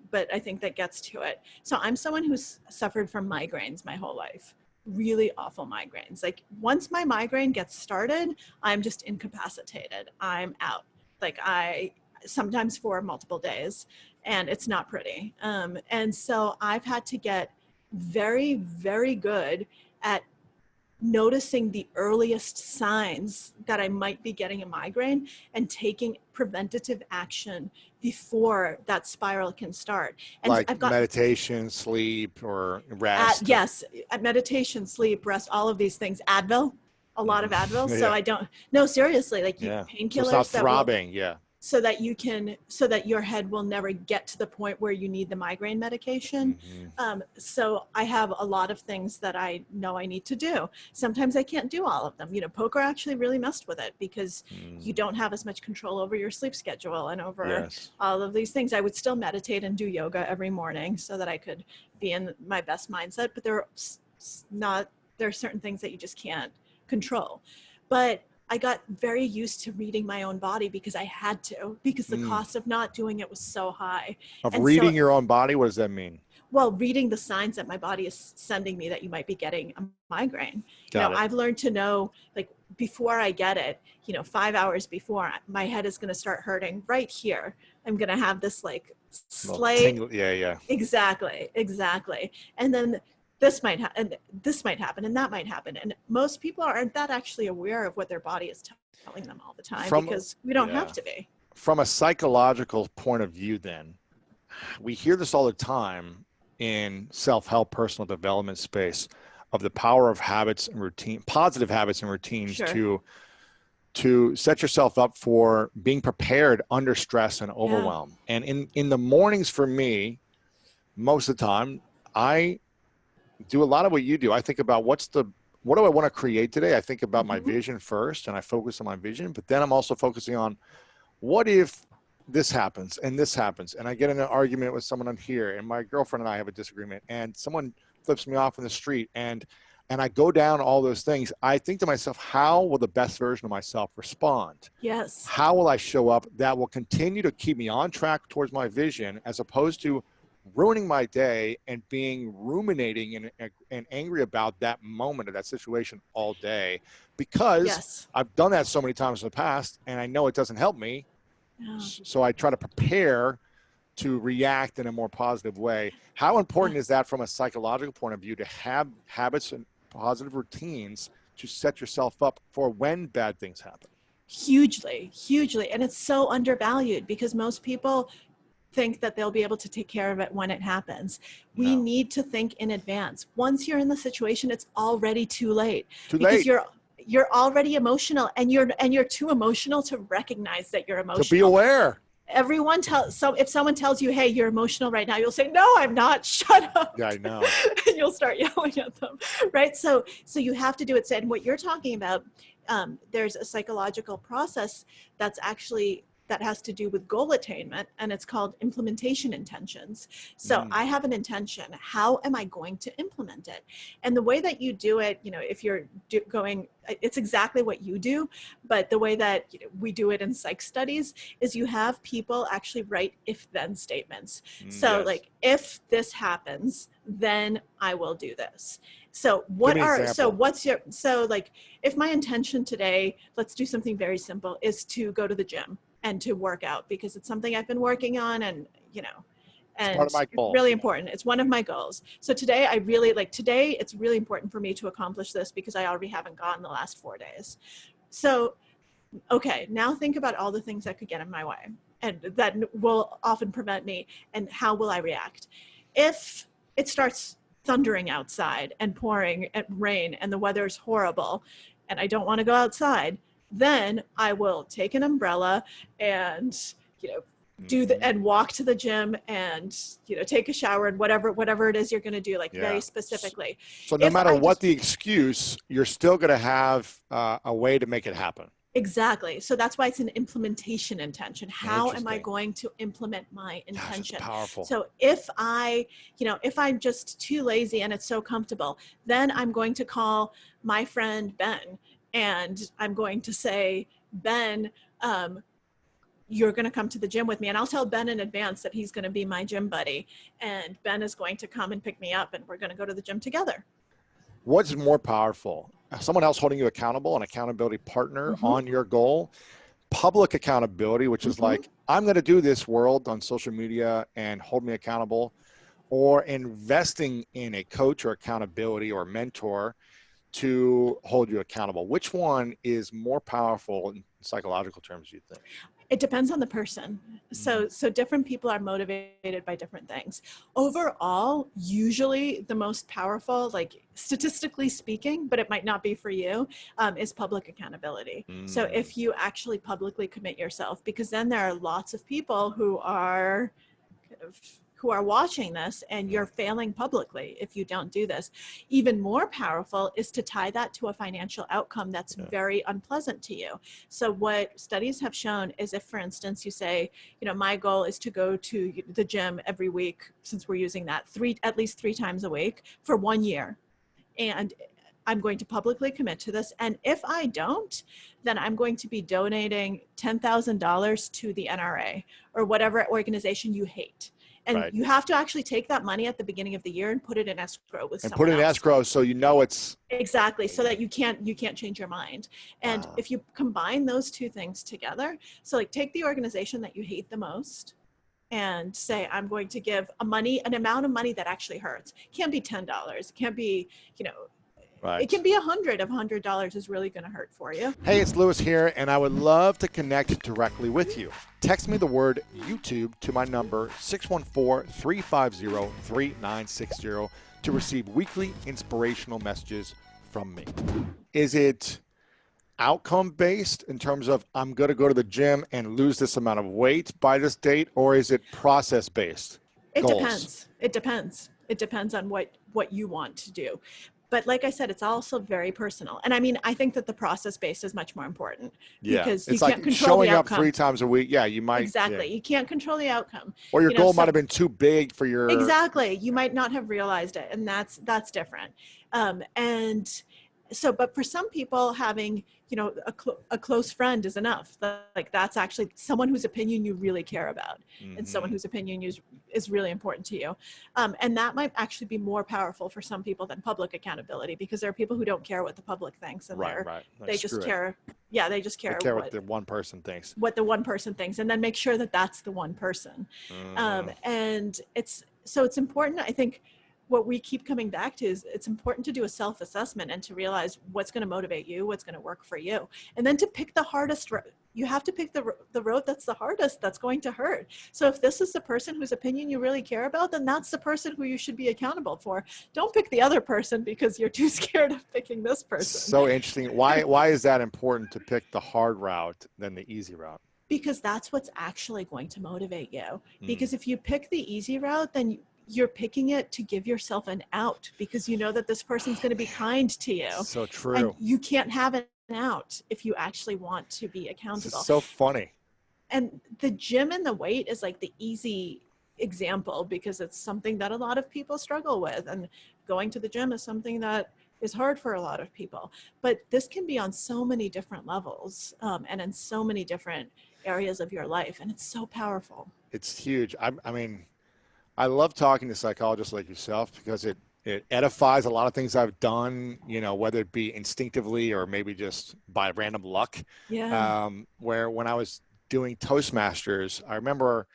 but I think that gets to it. So I'm someone who's suffered from migraines my whole life, really awful migraines. Like once my migraine gets started, I'm just incapacitated. I'm out. Like sometimes for multiple days, and it's not pretty. And so I've had to get very, very good at noticing the earliest signs that I might be getting a migraine and taking preventative action before that spiral can start. And Like I've got meditation, sleep, or rest. yes, meditation, sleep, rest, all of these things. Advil, a lot of Advil. So no, seriously, like So painkillers it's not that throbbing. so that your head will never get to the point where you need the migraine medication. So I have a lot of things that I know I need to do. Sometimes I can't do all of them. Poker actually really messed with it because you don't have as much control over your sleep schedule and over all of these things. I would still meditate and do yoga every morning so that I could be in my best mindset, but there are certain things that you just can't control. But I got very used to reading my own body because I had to, because the cost of not doing it was so high. Reading your own body, what does that mean? Well, reading the signs that my body is sending me that you might be getting a migraine. I've learned to know, like, before I get it, 5 hours before, my head is going to start hurting right here. I'm going to have this like slight, exactly. And then this might happen, and that might happen. And most people aren't that actually aware of what their body is telling them all the time because we don't have to be. From a psychological point of view, then, we hear this all the time in self-help, personal development space of the power of habits and routine, positive habits and routines to set yourself up for being prepared under stress and overwhelm. And in the mornings for me, most of the time, I do a lot of what you do. I think about what do I want to create today? I think about my vision first and I focus on my vision, but then I'm also focusing on what if this happens and this happens and I get in an argument with someone on here and my girlfriend and I have a disagreement and someone flips me off in the street and I go down all those things. I think to myself, how will the best version of myself respond? Yes. How will I show up that will continue to keep me on track towards my vision as opposed to ruining my day and being ruminating and angry about that moment of that situation all day because I've done that so many times in the past and I know it doesn't help me. So I try to prepare to react in a more positive way. How important is that from a psychological point of view to have habits and positive routines to set yourself up for when bad things happen? Hugely. And it's so undervalued because most people think that they'll be able to take care of it when it happens. We need to think in advance. Once you're in the situation, it's already too late. Because you're already emotional and you're too emotional to recognize that you're emotional. To be aware. If someone tells you, hey, you're emotional right now, you'll say, no, I'm not, shut up. Yeah, I know. And you'll start yelling at them, right? So you have to do it. And what you're talking about, there's a psychological process that's actually that has to do with goal attainment, and it's called implementation intentions. So I have an intention. How am I going to implement it? And the way that you do it, if you're going, it's exactly what you do, but the way that we do it in psych studies is you have people actually write if-then statements. So like, if this happens, then I will do this. So like, if my intention today, let's do something very simple, is to go to the gym and to work out because it's something I've been working on, and and part of my goal. It's really important. It's one of my goals. So today it's really important for me to accomplish this because I already haven't gone the last 4 days. So, okay, now think about all the things that could get in my way and that will often prevent me, and how will I react? If it starts thundering outside and pouring and rain and the weather's horrible and I don't want to go outside, then I will take an umbrella and, and walk to the gym and, take a shower and whatever it is you're going to do, very specifically. So no matter what the excuse, you're still going to have a way to make it happen. Exactly. So that's why it's an implementation intention. How am I going to implement my intention? Gosh, that's powerful. So if if I'm just too lazy and it's so comfortable, then I'm going to call my friend Ben and I'm going to say, Ben, you're going to come to the gym with me. And I'll tell Ben in advance that he's going to be my gym buddy. And Ben is going to come and pick me up and we're going to go to the gym together. What's more powerful? Someone else holding you accountable, an accountability partner on your goal, public accountability, which is like, I'm going to do this world on social media and hold me accountable, or investing in a coach or accountability or mentor to hold you accountable. Which one is more powerful in psychological terms, do you think? It depends on the person. So different people are motivated by different things. Overall, usually the most powerful, statistically speaking, but it might not be for you, is public accountability. So if you actually publicly commit yourself, because then there are lots of people who are watching this and you're failing publicly if you don't do this. Even more powerful is to tie that to a financial outcome that's very unpleasant to you. So what studies have shown is if, for instance, you say, my goal is to go to the gym every week, since we're using that at least 3 times a week for 1 year. And I'm going to publicly commit to this. And if I don't, then I'm going to be donating $10,000 to the NRA or whatever organization you hate. And you have to actually take that money at the beginning of the year and put it in escrow with someone else. And put it in escrow so it's... Exactly, so that you can't change your mind. And if you combine those two things together, so take the organization that you hate the most and say, I'm going to give an amount of money that actually hurts. It can't be $10. It can't be, it can be $100 if $100 is really going to hurt for you. Hey, it's Lewis here, and I would love to connect directly with you. Text me the word YouTube to my number 614-350-3960 to receive weekly inspirational messages from me. Is it outcome-based in terms of I'm going to go to the gym and lose this amount of weight by this date, or is it process-based? It depends. It depends. It depends on what you want to do. But like I said, it's also very personal. And I think that the process-based is much more important because you can't control the outcome. Showing up 3 times a week. Yeah, you might. Exactly. You can't control the outcome. Or your goal might have been too big for your. Exactly. You might not have realized it. And that's different. And so, but for some people having, a close friend is enough. That's actually someone whose opinion you really care about and someone whose opinion is really important to you. And that might actually be more powerful for some people than public accountability, because there are people who don't care what the public thinks. And they just care. Yeah, they just care. What the one person thinks. What the one person thinks. And then make sure that that's the one person. And it's important, I think. What we keep coming back to is it's important to do a self-assessment and to realize what's going to motivate you, what's going to work for you. And then to pick the hardest road. You have to pick the road that's the hardest, that's going to hurt. So if this is the person whose opinion you really care about, then that's the person who you should be accountable for. Don't pick the other person because you're too scared of picking this person. So interesting. Why is that important to pick the hard route than the easy route? Because that's what's actually going to motivate you. Because if you pick the easy route, then you're picking it to give yourself an out because you know that this person's going to be kind to you. So true. And you can't have an out if you actually want to be accountable. This is so funny. and the gym and the weight is like the easy example because it's something that a lot of people struggle with, and going to the gym is something that is hard for a lot of people. But this can be on so many different levels, and in so many different areas of your life, and it's so powerful. It's huge. I mean, I love talking to psychologists like yourself because it edifies a lot of things I've done, you know, whether it be instinctively or maybe just by random luck. Yeah. Where when I was doing Toastmasters, I remember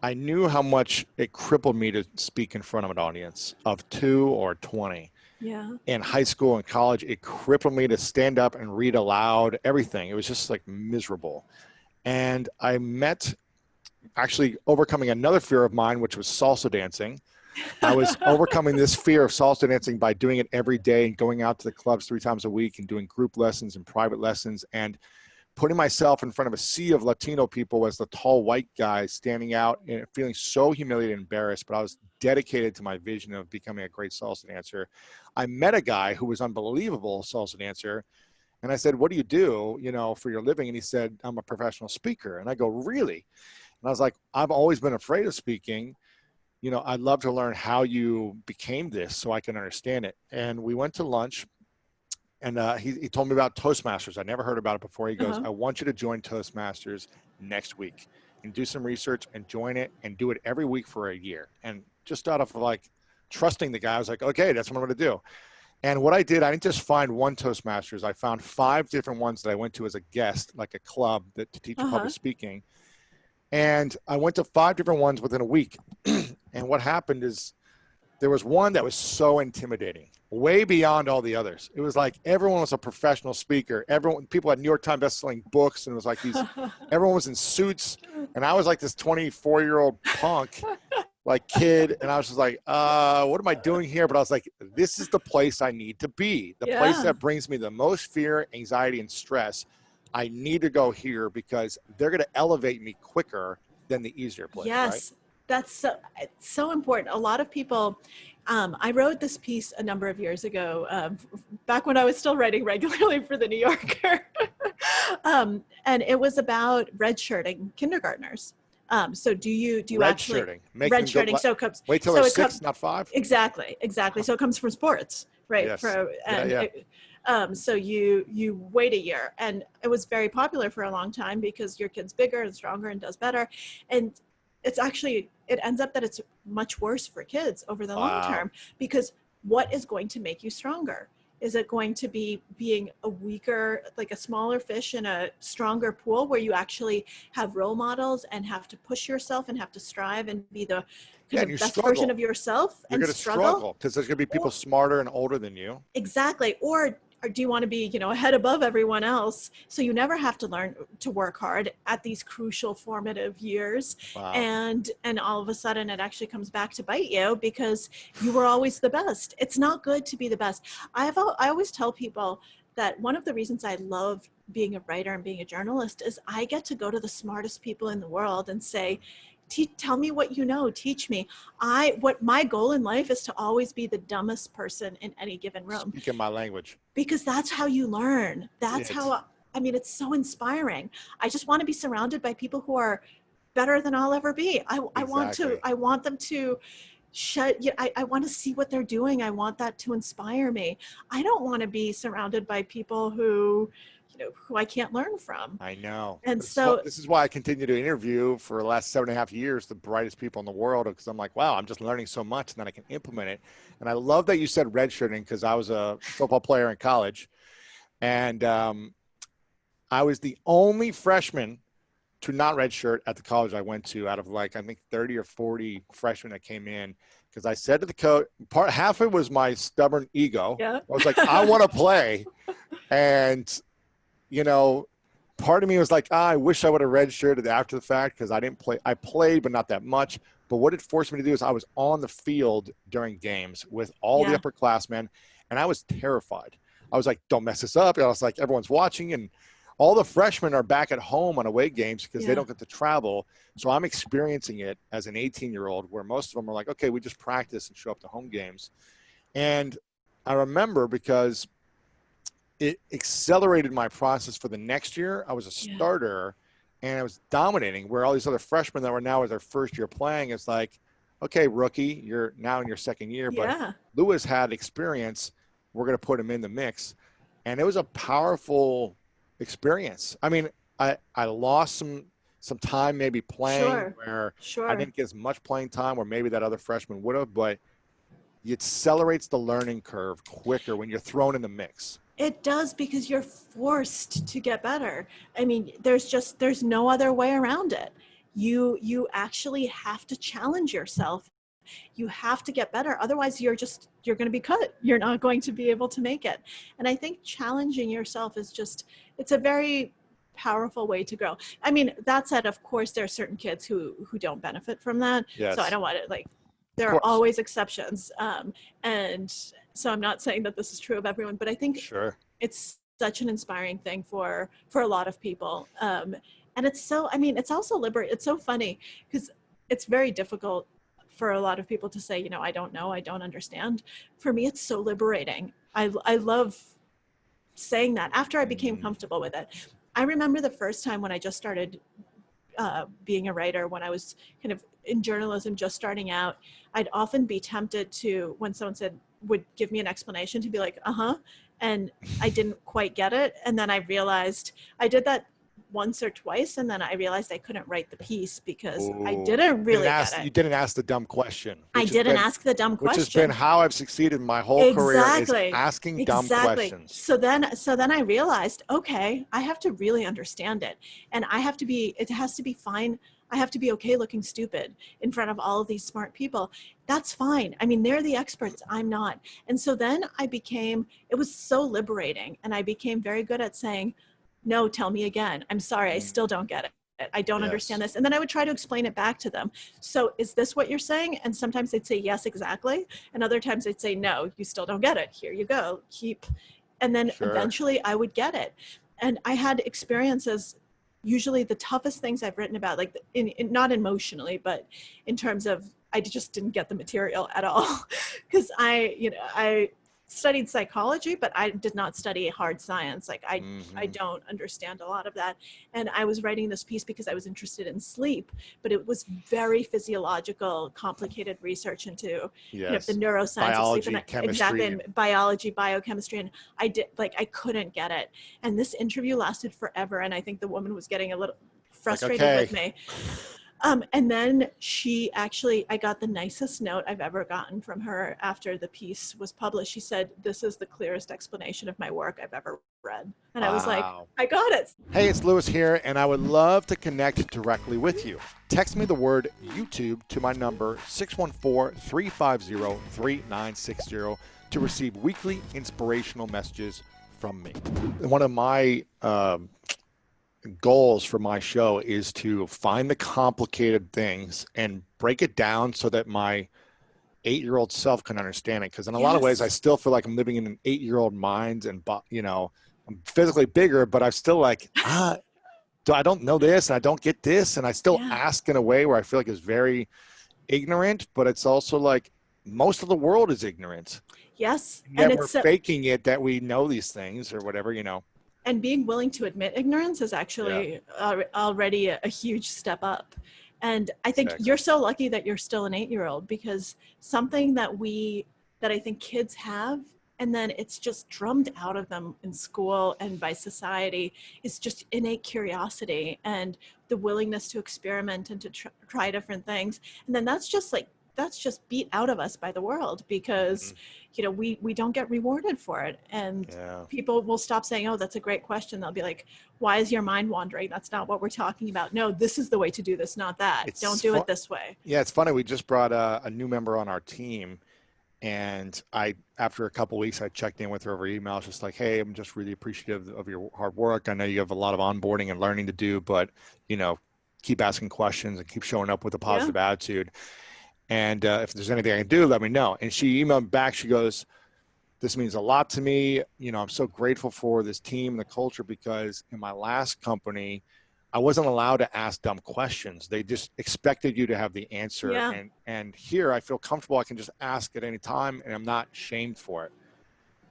I knew how much it crippled me to speak in front of an audience of 2 or 20. Yeah. In high school and college, it crippled me to stand up and read aloud, everything. It was just like miserable. And I met actually overcoming another fear of mine, which was salsa dancing. I was overcoming this fear of salsa dancing by doing it every day and going out to the clubs 3 times a week and doing group lessons and private lessons and putting myself in front of a sea of Latino people as the tall white guy standing out and feeling so humiliated and embarrassed, but I was dedicated to my vision of becoming a great salsa dancer. I met a guy who was unbelievable salsa dancer. And I said, what do you do, you know, for your living? And he said, I'm a professional speaker. And I go, really? And I was like, I've always been afraid of speaking. You know, I'd love to learn how you became this so I can understand it. And we went to lunch. And he told me about Toastmasters. I never heard about it before. He goes, I want you to join Toastmasters next week and do some research and join it and do it every week for a year. And just out of like trusting the guy, I was like, okay, that's what I'm going to do. And what I did, I didn't just find one Toastmasters. I found 5 different ones that I went to as a guest, like a club to teach public speaking. And I went to 5 different ones within a week. And what happened is there was one that was so intimidating, way beyond all the others. It was like everyone was a professional speaker. People had New York Times best-selling books, and it was like everyone was in suits, and I was like this 24-year-old punk, like kid, and I was just like, what am I doing here? But I was like, this is the place I need to be, the place that brings me the most fear, anxiety, and stress. I need to go here because they're going to elevate me quicker than the easier place. Yes. Right? That's so important. A lot of people, I wrote this piece a number of years ago, back when I was still writing regularly for the New Yorker. And it was about redshirting kindergartners. So do you actually redshirting? So it comes, wait till they're 6, not 5. Exactly. So it comes from sports, right? Yes. So you wait a year, and it was very popular for a long time because your kid's bigger and stronger and does better. And it ends up that it's much worse for kids over the long term, because what is going to make you stronger? Is it going to be being a weaker, like a smaller fish in a stronger pool where you actually have role models and have to push yourself and have to strive and be the best version of yourself? You're going to struggle because there's going to be people smarter and older than you. Exactly. Or do you want to be, ahead above everyone else? So you never have to learn to work hard at these crucial formative years. Wow. And all of a sudden it actually comes back to bite you because you were always the best. It's not good to be the best. I always tell people that one of the reasons I love being a writer and being a journalist is I get to go to the smartest people in the world and say, tell me what you know, teach me. What my goal in life is to always be the dumbest person in any given room. Speaking my language. Because that's how you learn. It's so inspiring. I just want to be surrounded by people who are better than I'll ever be. I want them to I want to see what they're doing. I want that to inspire me. I don't want to be surrounded by people who I can't learn from. I know. And this is why I continue to interview for the last 7.5 years, the brightest people in the world, because I'm like, wow, I'm just learning so much and then I can implement it. And I love that you said redshirting, because I was a football player in college, and I was the only freshman to not redshirt at the college I went to out of I think 30 or 40 freshmen that came in, because I said to the coach, half of it was my stubborn ego. Yeah. I was like, I want to play. And part of me was like, I wish I would have redshirted after the fact because I didn't play. I played, but not that much. But what it forced me to do is I was on the field during games with all the upperclassmen, and I was terrified. I was like, don't mess this up. And I was like, everyone's watching, and all the freshmen are back at home on away games because they don't get to travel. So I'm experiencing it as an 18-year-old where most of them are like, okay, we just practice and show up to home games. And I remember because it accelerated my process for the next year. I was a starter and it was dominating, where all these other freshmen that were now at their first year playing, it's like, okay, rookie, you're now in your second year, but Yeah. Lewis had experience. We're going to put him in the mix. And it was a powerful experience. I mean, I lost some time maybe playing where I didn't get as much playing time where maybe that other freshman would have, but it accelerates the learning curve quicker when you're thrown in the mix. It does, because you're forced to get better. I mean, there's no other way around it. You actually have to challenge yourself. You have to get better. Otherwise, you're going to be cut. You're not going to be able to make it. And I think challenging yourself is it's a very powerful way to grow. I mean, that said, of course, there are certain kids who don't benefit from that. Yes. So I don't want to there are always exceptions. And so I'm not saying that this is true of everyone, but I think it's such an inspiring thing for a lot of people. And it's also liberating. It's so funny because it's very difficult for a lot of people to say, I don't know, I don't understand. For me, it's so liberating. I love saying that after I became comfortable with it. I remember the first time when I just started being a writer, when I was kind of in journalism, just starting out, I'd often be tempted to, when someone would give me an explanation, to be like, and I didn't quite get it. And then I realized I did that once or twice, and then I realized I couldn't write the piece because I didn't really get it. You didn't ask the dumb question. I didn't ask the dumb question. Which has been how I've succeeded my whole career, is asking dumb questions. So then I realized, okay, I have to really understand it, and it has to be fine. I have to be okay looking stupid in front of all of these smart people. That's fine. I mean, they're the experts. I'm not. And so then it was so liberating, and I became very good at saying, no, tell me again. I'm sorry, I still don't get it. I don't understand this. And then I would try to explain it back to them. So is this what you're saying? And sometimes they'd say, yes, exactly. And other times they'd say, no, you still don't get it. Here you go. And then eventually I would get it. And I had experiences, usually the toughest things I've written about, like not emotionally, but in terms of, I just didn't get the material at all. Because I studied psychology, but I did not study hard science. I don't understand a lot of that. And I was writing this piece because I was interested in sleep, but it was very physiological, complicated research into the neuroscience biology, of sleep, and chemistry. and biology, biochemistry. And I couldn't get it. And this interview lasted forever. And I think the woman was getting a little frustrated with me. And then I got the nicest note I've ever gotten from her after the piece was published. She said, "This is the clearest explanation of my work I've ever read." And I was like, I got it. Hey, it's Lewis here, and I would love to connect directly with you. Text me the word YouTube to my number 614-350-3960 to receive weekly inspirational messages from me. One of my goals for my show is to find the complicated things and break it down so that my 8-year-old self can understand it. Because in a lot of ways, I still feel like I'm living in an 8-year-old mind, and I'm physically bigger, but I'm still like, I don't know this, and I don't get this, and I still ask in a way where I feel like it's very ignorant, but it's also like most of the world is ignorant. Yes, and we're faking it that we know these things or whatever, And being willing to admit ignorance is actually already a huge step up. And I think you're so lucky that you're still an 8-year-old, because something that I think kids have, and then it's just drummed out of them in school and by society, is just innate curiosity and the willingness to experiment and to try different things. And then that's just beat out of us by the world, because we don't get rewarded for it. And people will stop saying, oh, that's a great question. They'll be like, why is your mind wandering? That's not what we're talking about. No, this is the way to do this, not that. Don't do it this way. Yeah, it's funny. We just brought a new member on our team, and after a couple of weeks, I checked in with her over email. It's just like, hey, I'm just really appreciative of your hard work. I know you have a lot of onboarding and learning to do, but keep asking questions and keep showing up with a positive attitude. And if there's anything I can do, let me know. And she emailed back. She goes, this means a lot to me. I'm so grateful for this team and the culture, because in my last company, I wasn't allowed to ask dumb questions. They just expected you to have the answer. Yeah. And here I feel comfortable. I can just ask at any time, and I'm not shamed for it.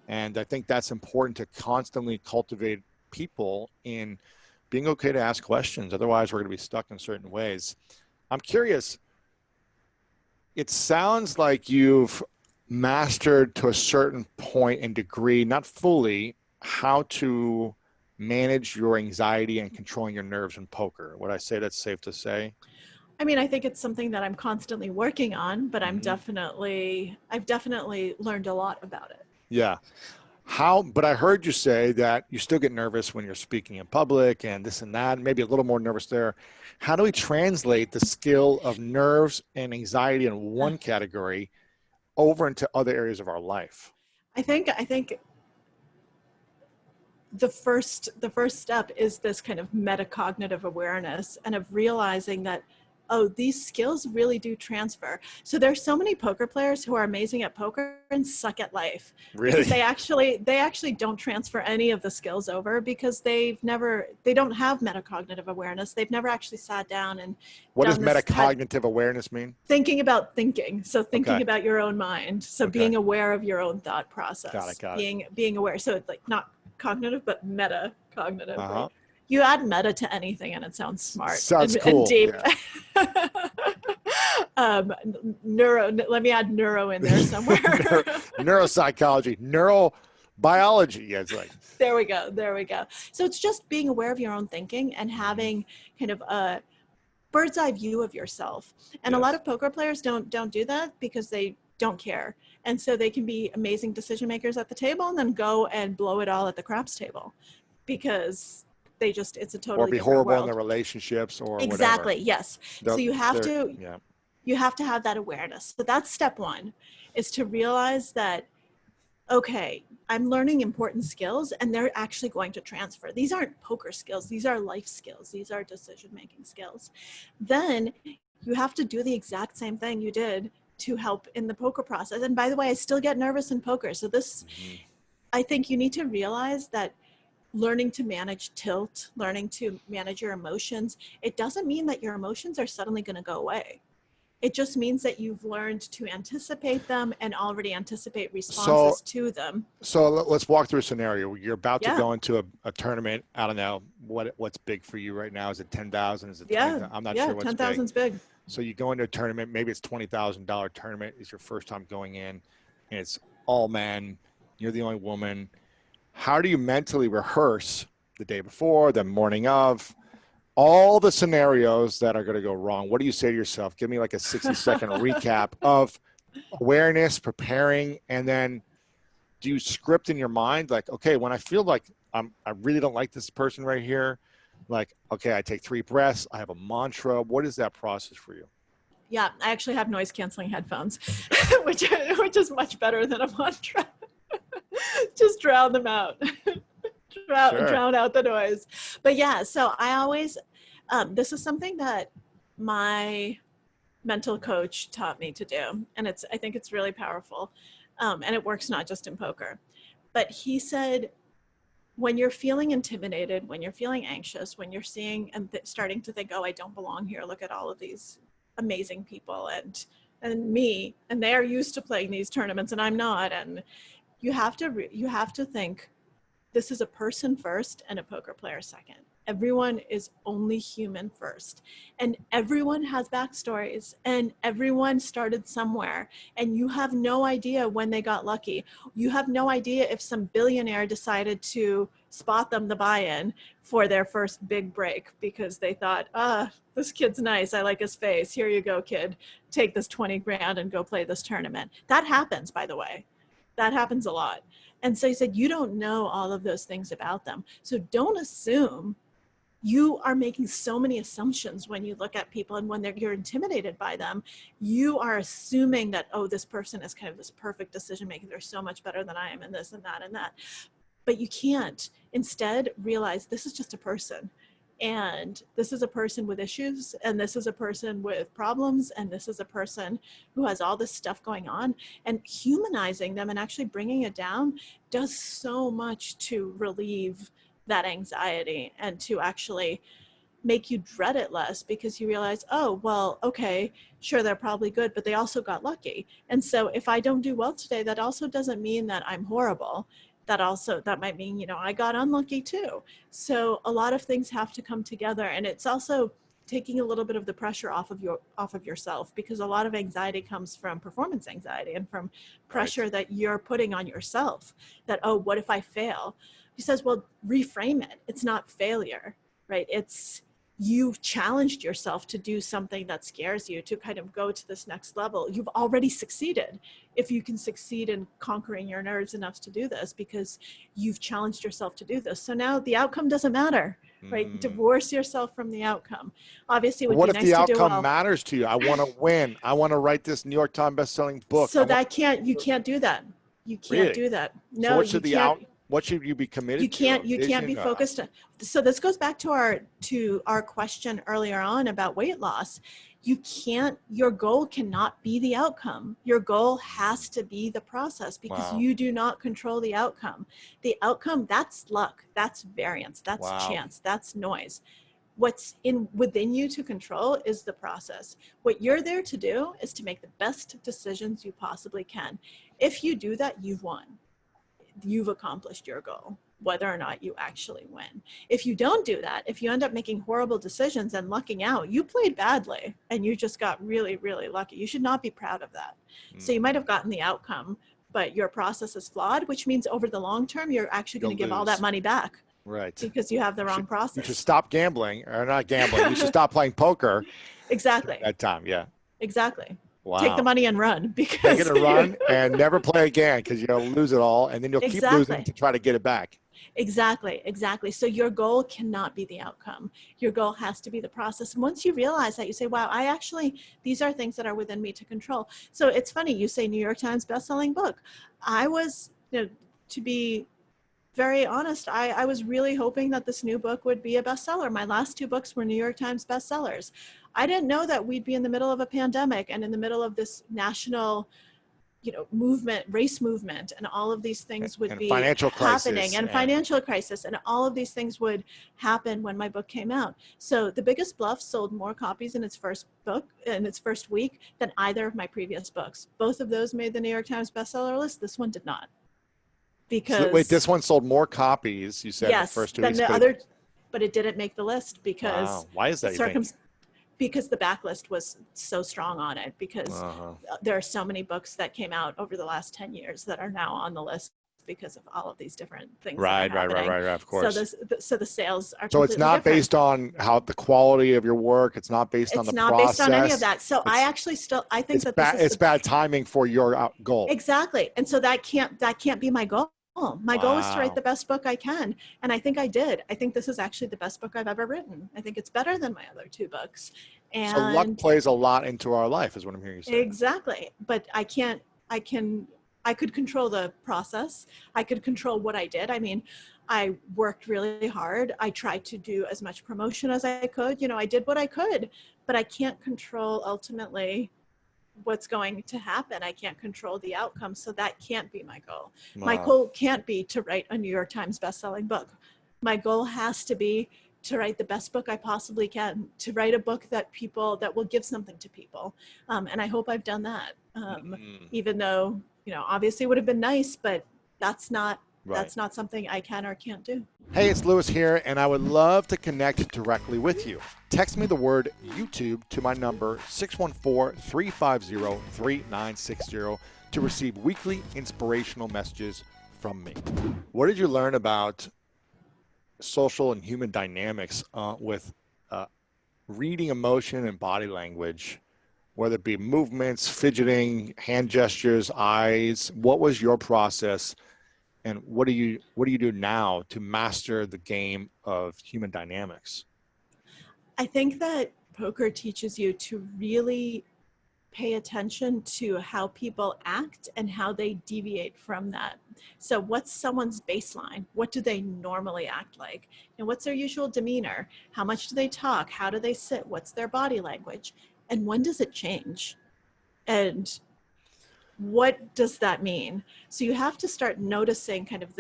And I think that's important, to constantly cultivate people in being okay to ask questions. Otherwise, we're going to be stuck in certain ways. I'm curious. It sounds like you've mastered to a certain point and degree, not fully, how to manage your anxiety and controlling your nerves in poker. Would I say that's safe to say? I mean, I think it's something that I'm constantly working on, but I've definitely learned a lot about it. Yeah. But I heard you say that you still get nervous when you're speaking in public and this and that, maybe a little more nervous there. How do we translate the skill of nerves and anxiety in one category over into other areas of our life? I think the first step is this kind of metacognitive awareness and of realizing that, oh, these skills really do transfer. So there's so many poker players who are amazing at poker and suck at life. Really? Because they actually don't transfer any of the skills over because they don't have metacognitive awareness. They've never actually sat down and What does metacognitive awareness mean? Thinking about thinking. So thinking Okay. about your own mind. So Okay. being aware of your own thought process. Got it. Being aware. So it's like not cognitive, but metacognitive. Uh-huh. Like, you add meta to anything and it sounds smart. Sounds and cool. deep. Yeah. Let me add neuro in there somewhere. Neuropsychology, neurobiology. Yeah, it's like. There we go. So it's just being aware of your own thinking and having kind of a bird's eye view of yourself. And a lot of poker players don't do that because they don't care. And so they can be amazing decision makers at the table and then go and blow it all at the craps table because it's a totally Or be different horrible world. in their relationships or Exactly. whatever. Yes. So you have to Yeah. have that awareness. So that's step one, is to realize that, okay, I'm learning important skills and they're actually going to transfer. These aren't poker skills. These are life skills. These are decision-making skills. Then you have to do the exact same thing you did to help in the poker process. And by the way, I still get nervous in poker. So I think you need to realize that learning to manage tilt, learning to manage your emotions, it doesn't mean that your emotions are suddenly going to go away. It just means that you've learned to anticipate them and already anticipate responses to them. So let's walk through a scenario. You're about to Yeah. go into a tournament. I don't know what's big for you right now. Is it 10,000? Is it 20,000? I'm not sure what's 10,000's big. So you go into a tournament, maybe it's $20,000 tournament. It's your first time going in and it's all men. You're the only woman. How do you mentally rehearse the day before, the morning of, all the scenarios that are going to go wrong? What do you say to yourself? Give me like a 60-second recap of awareness, preparing, and then do you script in your mind like, okay, when I feel like I really don't like this person right here, like, okay, I take 3 breaths, I have a mantra. What is that process for you? Yeah, I actually have noise canceling headphones, which is much better than a mantra. Just drown them out. Drown out the noise. But yeah, so I always, this is something that my mental coach taught me to do. And I think it's really powerful. And it works not just in poker. But he said, when you're feeling intimidated, when you're feeling anxious, when you're seeing and starting to think, oh, I don't belong here. Look at all of these amazing people and me, and they're used to playing these tournaments and I'm not. And you have to think, this is a person first and a poker player second. Everyone is only human first. And everyone has backstories and everyone started somewhere. And you have no idea when they got lucky. You have no idea if some billionaire decided to spot them the buy-in for their first big break because they thought, this kid's nice. I like his face. Here you go, kid. Take this 20 grand and go play this tournament. That happens, by the way. That happens a lot. And so he said, you don't know all of those things about them. So don't assume. You are making so many assumptions when you look at people and when you're intimidated by them. You are assuming that, oh, this person is kind of this perfect decision maker. They're so much better than I am in this and that and that. But you can't. Instead, realize this is just a person. And this is a person with issues, and this is a person with problems, and this is a person who has all this stuff going on. And humanizing them and actually bringing it down does so much to relieve that anxiety and to actually make you dread it less, because you realize, oh, well, okay, sure, they're probably good, but they also got lucky. And so if I don't do well today, that also doesn't mean that I'm horrible. that might mean, I got unlucky too. So a lot of things have to come together, and it's also taking a little bit of the pressure off of yourself, because a lot of anxiety comes from performance anxiety and from pressure that you're putting on yourself, that, oh, what if I fail? He says, well, reframe it. It's not failure, right? It's you've challenged yourself to do something that scares you, to kind of go to this next level. You've already succeeded if you can succeed in conquering your nerves enough to do this, because you've challenged yourself to do this. So now the outcome doesn't matter, right? Divorce yourself from the outcome. Obviously, it would be nice to do well. What if the outcome matters to you? I want to win. I want to write this New York Times best-selling book. So you can't do that. You can't do that. No, so what should you be committed to? You can't be focused. So this goes back to our question earlier on about weight loss. Your goal cannot be the outcome. Your goal has to be the process, because you do not control the outcome. The outcome, that's luck, that's variance, that's chance, that's noise. What's within you to control is the process. What you're there to do is to make the best decisions you possibly can. If you do that, you've won. You've accomplished your goal, whether or not you actually win. If you don't do that, if you end up making horrible decisions and lucking out, you played badly and you just got really, really lucky. You should not be proud of that. So you might have gotten the outcome, but your process is flawed, which means over the long term, you're actually going to give all that money back. Right. Because you have the wrong process. You should stop gambling, or not gambling. You should stop playing poker. Exactly. At that time, yeah. Exactly. Wow. Take the money and run, because take it and run and never play again, because you'll lose it all, and then you'll keep losing to try to get it back. Exactly. So your goal cannot be the outcome. Your goal has to be the process. And once you realize that, you say, wow, these are things that are within me to control. So it's funny, you say New York Times bestselling book. I was, to be very honest, I was really hoping that this new book would be a bestseller. My last 2 books were New York Times bestsellers. I didn't know that we'd be in the middle of a pandemic and in the middle of this national, race movement, and all of these things would be happening, and financial crisis, and all of these things would happen when my book came out. So The Biggest Bluff sold more copies in its first week than either of my previous books. Both of those made the New York Times bestseller list. This one did not. Because this one sold more copies, you said, yes, the first 2 than weeks. The other, but it didn't make the list because why is that? Because the backlist was so strong on it, because there are so many books that came out over the last 10 years that are now on the list because of all of these different things. Right, of course. So the sales are. So it's not different. based on the quality of your work. It's not based on the process. It's not based on any of that. So I think it's bad timing for your goal. Exactly, and so that can't be my goal. My goal is to write the best book I can. And I think I did. I think this is actually the best book I've ever written. I think it's better than my other 2 books. And so luck plays a lot into our life, is what I'm hearing you say. Exactly. But I could control the process. I could control what I did. I mean, I worked really hard. I tried to do as much promotion as I could. I did what I could, but I can't control ultimately what's going to happen. I can't control the outcome. So that can't be my goal. Wow. My goal can't be to write a New York Times bestselling book. My goal has to be to write the best book I possibly can, to write a book that will give something to people. And I hope I've done that. Even though, obviously it would have been nice, but that's not something I can or can't do. Hey, it's Lewis here, and I would love to connect directly with you. Text me the word YouTube to my number 614-350-3960 to receive weekly inspirational messages from me. What did you learn about social and human dynamics with reading emotion and body language, whether it be movements, fidgeting, hand gestures, eyes? What was your process? And what do you do now to master the game of human dynamics? I think that poker teaches you to really pay attention to how people act and how they deviate from that. So what's someone's baseline? What do they normally act like? And what's their usual demeanor? How much do they talk? How do they sit? What's their body language? And when does it change? And what does that mean? So you have to start noticing have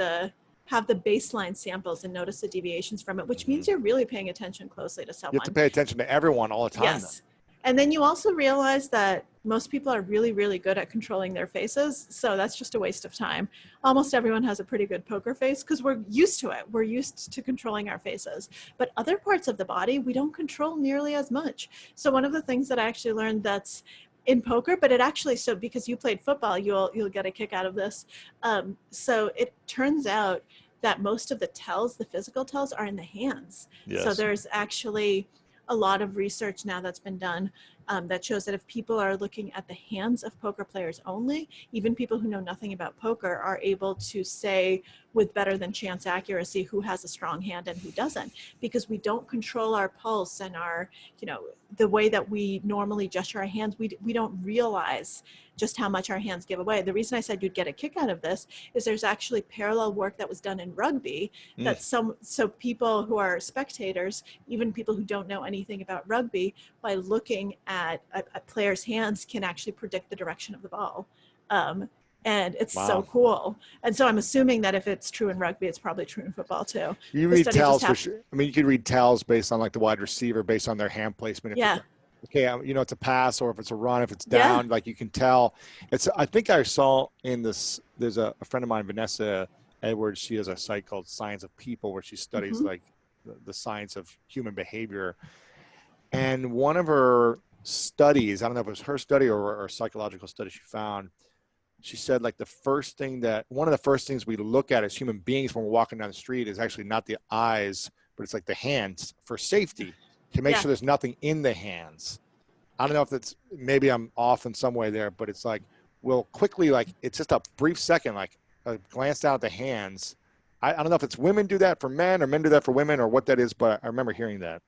the baseline samples and notice the deviations from it, which means you're really paying attention closely to someone. You have to pay attention to everyone all the time. Yes. And then you also realize that most people are really, really good at controlling their faces. So that's just a waste of time. Almost everyone has a pretty good poker face because we're used to it. We're used to controlling our faces. But other parts of the body, we don't control nearly as much. So one of the things that I actually learned that's in poker, but it actually, so because you played football, you'll get a kick out of this. So it turns out that most of the tells, the physical tells, are in the hands. Yes. So there's actually a lot of research now that's been done that shows that if people are looking at the hands of poker players only, even people who know nothing about poker are able to say with better than chance accuracy who has a strong hand and who doesn't, because we don't control our pulse and our, the way that we normally gesture our hands, we don't realize just how much our hands give away. The reason I said you'd get a kick out of this is there's actually parallel work that was done in rugby that so people who are spectators, even people who don't know anything about rugby, by looking at a player's hands can actually predict the direction of the ball. And it's so cool. And so I'm assuming that if it's true in rugby, it's probably true in football too. You read tells for sure. I mean, you could read tells based on like the wide receiver, based on their hand placement. If it's a pass, or if it's a run, if it's down, like you can tell. I think I saw in this, there's a friend of mine, Vanessa Edwards, she has a site called Science of People where she studies like the science of human behavior. And one of her studies, I don't know if it was her study or a psychological study she found, she said like one of the first things we look at as human beings when we're walking down the street is actually not the eyes, but it's like the hands for safety, to make sure there's nothing in the hands. I don't know if it's, maybe I'm off in some way there, but it's like, we'll quickly, like, it's just a brief second, like a glance down at the hands. I don't know if it's women do that for men or men do that for women or what that is, but I remember hearing that.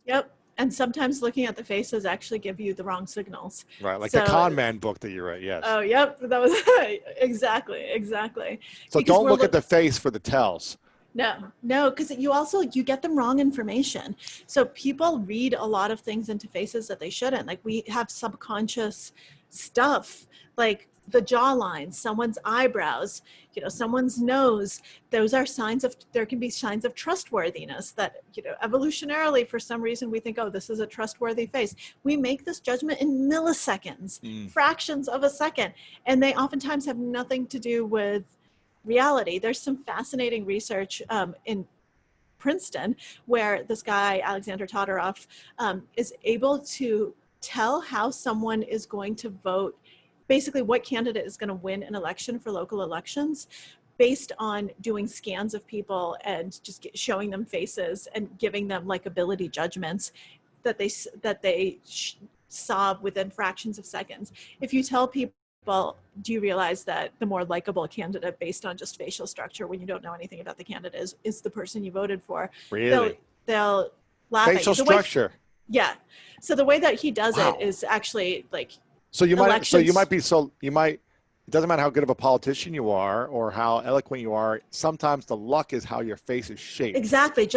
Yep. And sometimes looking at the faces actually give you the wrong signals. Right. Like the Con Man book that you read. Yes. Oh, yep. That was exactly. So because don't look at the face for the tells. No, because you get them wrong information. So people read a lot of things into faces that they shouldn't. Like we have subconscious stuff, like the jawline, someone's eyebrows, someone's nose. Those are there can be signs of trustworthiness that, evolutionarily, for some reason, we think, oh, this is a trustworthy face. We make this judgment in milliseconds, fractions of a second, and they oftentimes have nothing to do with reality. There's some fascinating research in Princeton where this guy, Alexander Todorov, is able to tell how someone is going to vote, basically what candidate is going to win an election for local elections, based on doing scans of people and just showing them faces and giving them likability judgments that they solve within fractions of seconds. If you tell people, do you realize that the more likable candidate based on just facial structure, when you don't know anything about the candidate, is the person you voted for? Really? They'll laugh facial at you. Structure. So the way that he does it is actually like, it doesn't matter how good of a politician you are or how eloquent you are. Sometimes the luck is how your face is shaped. Exactly.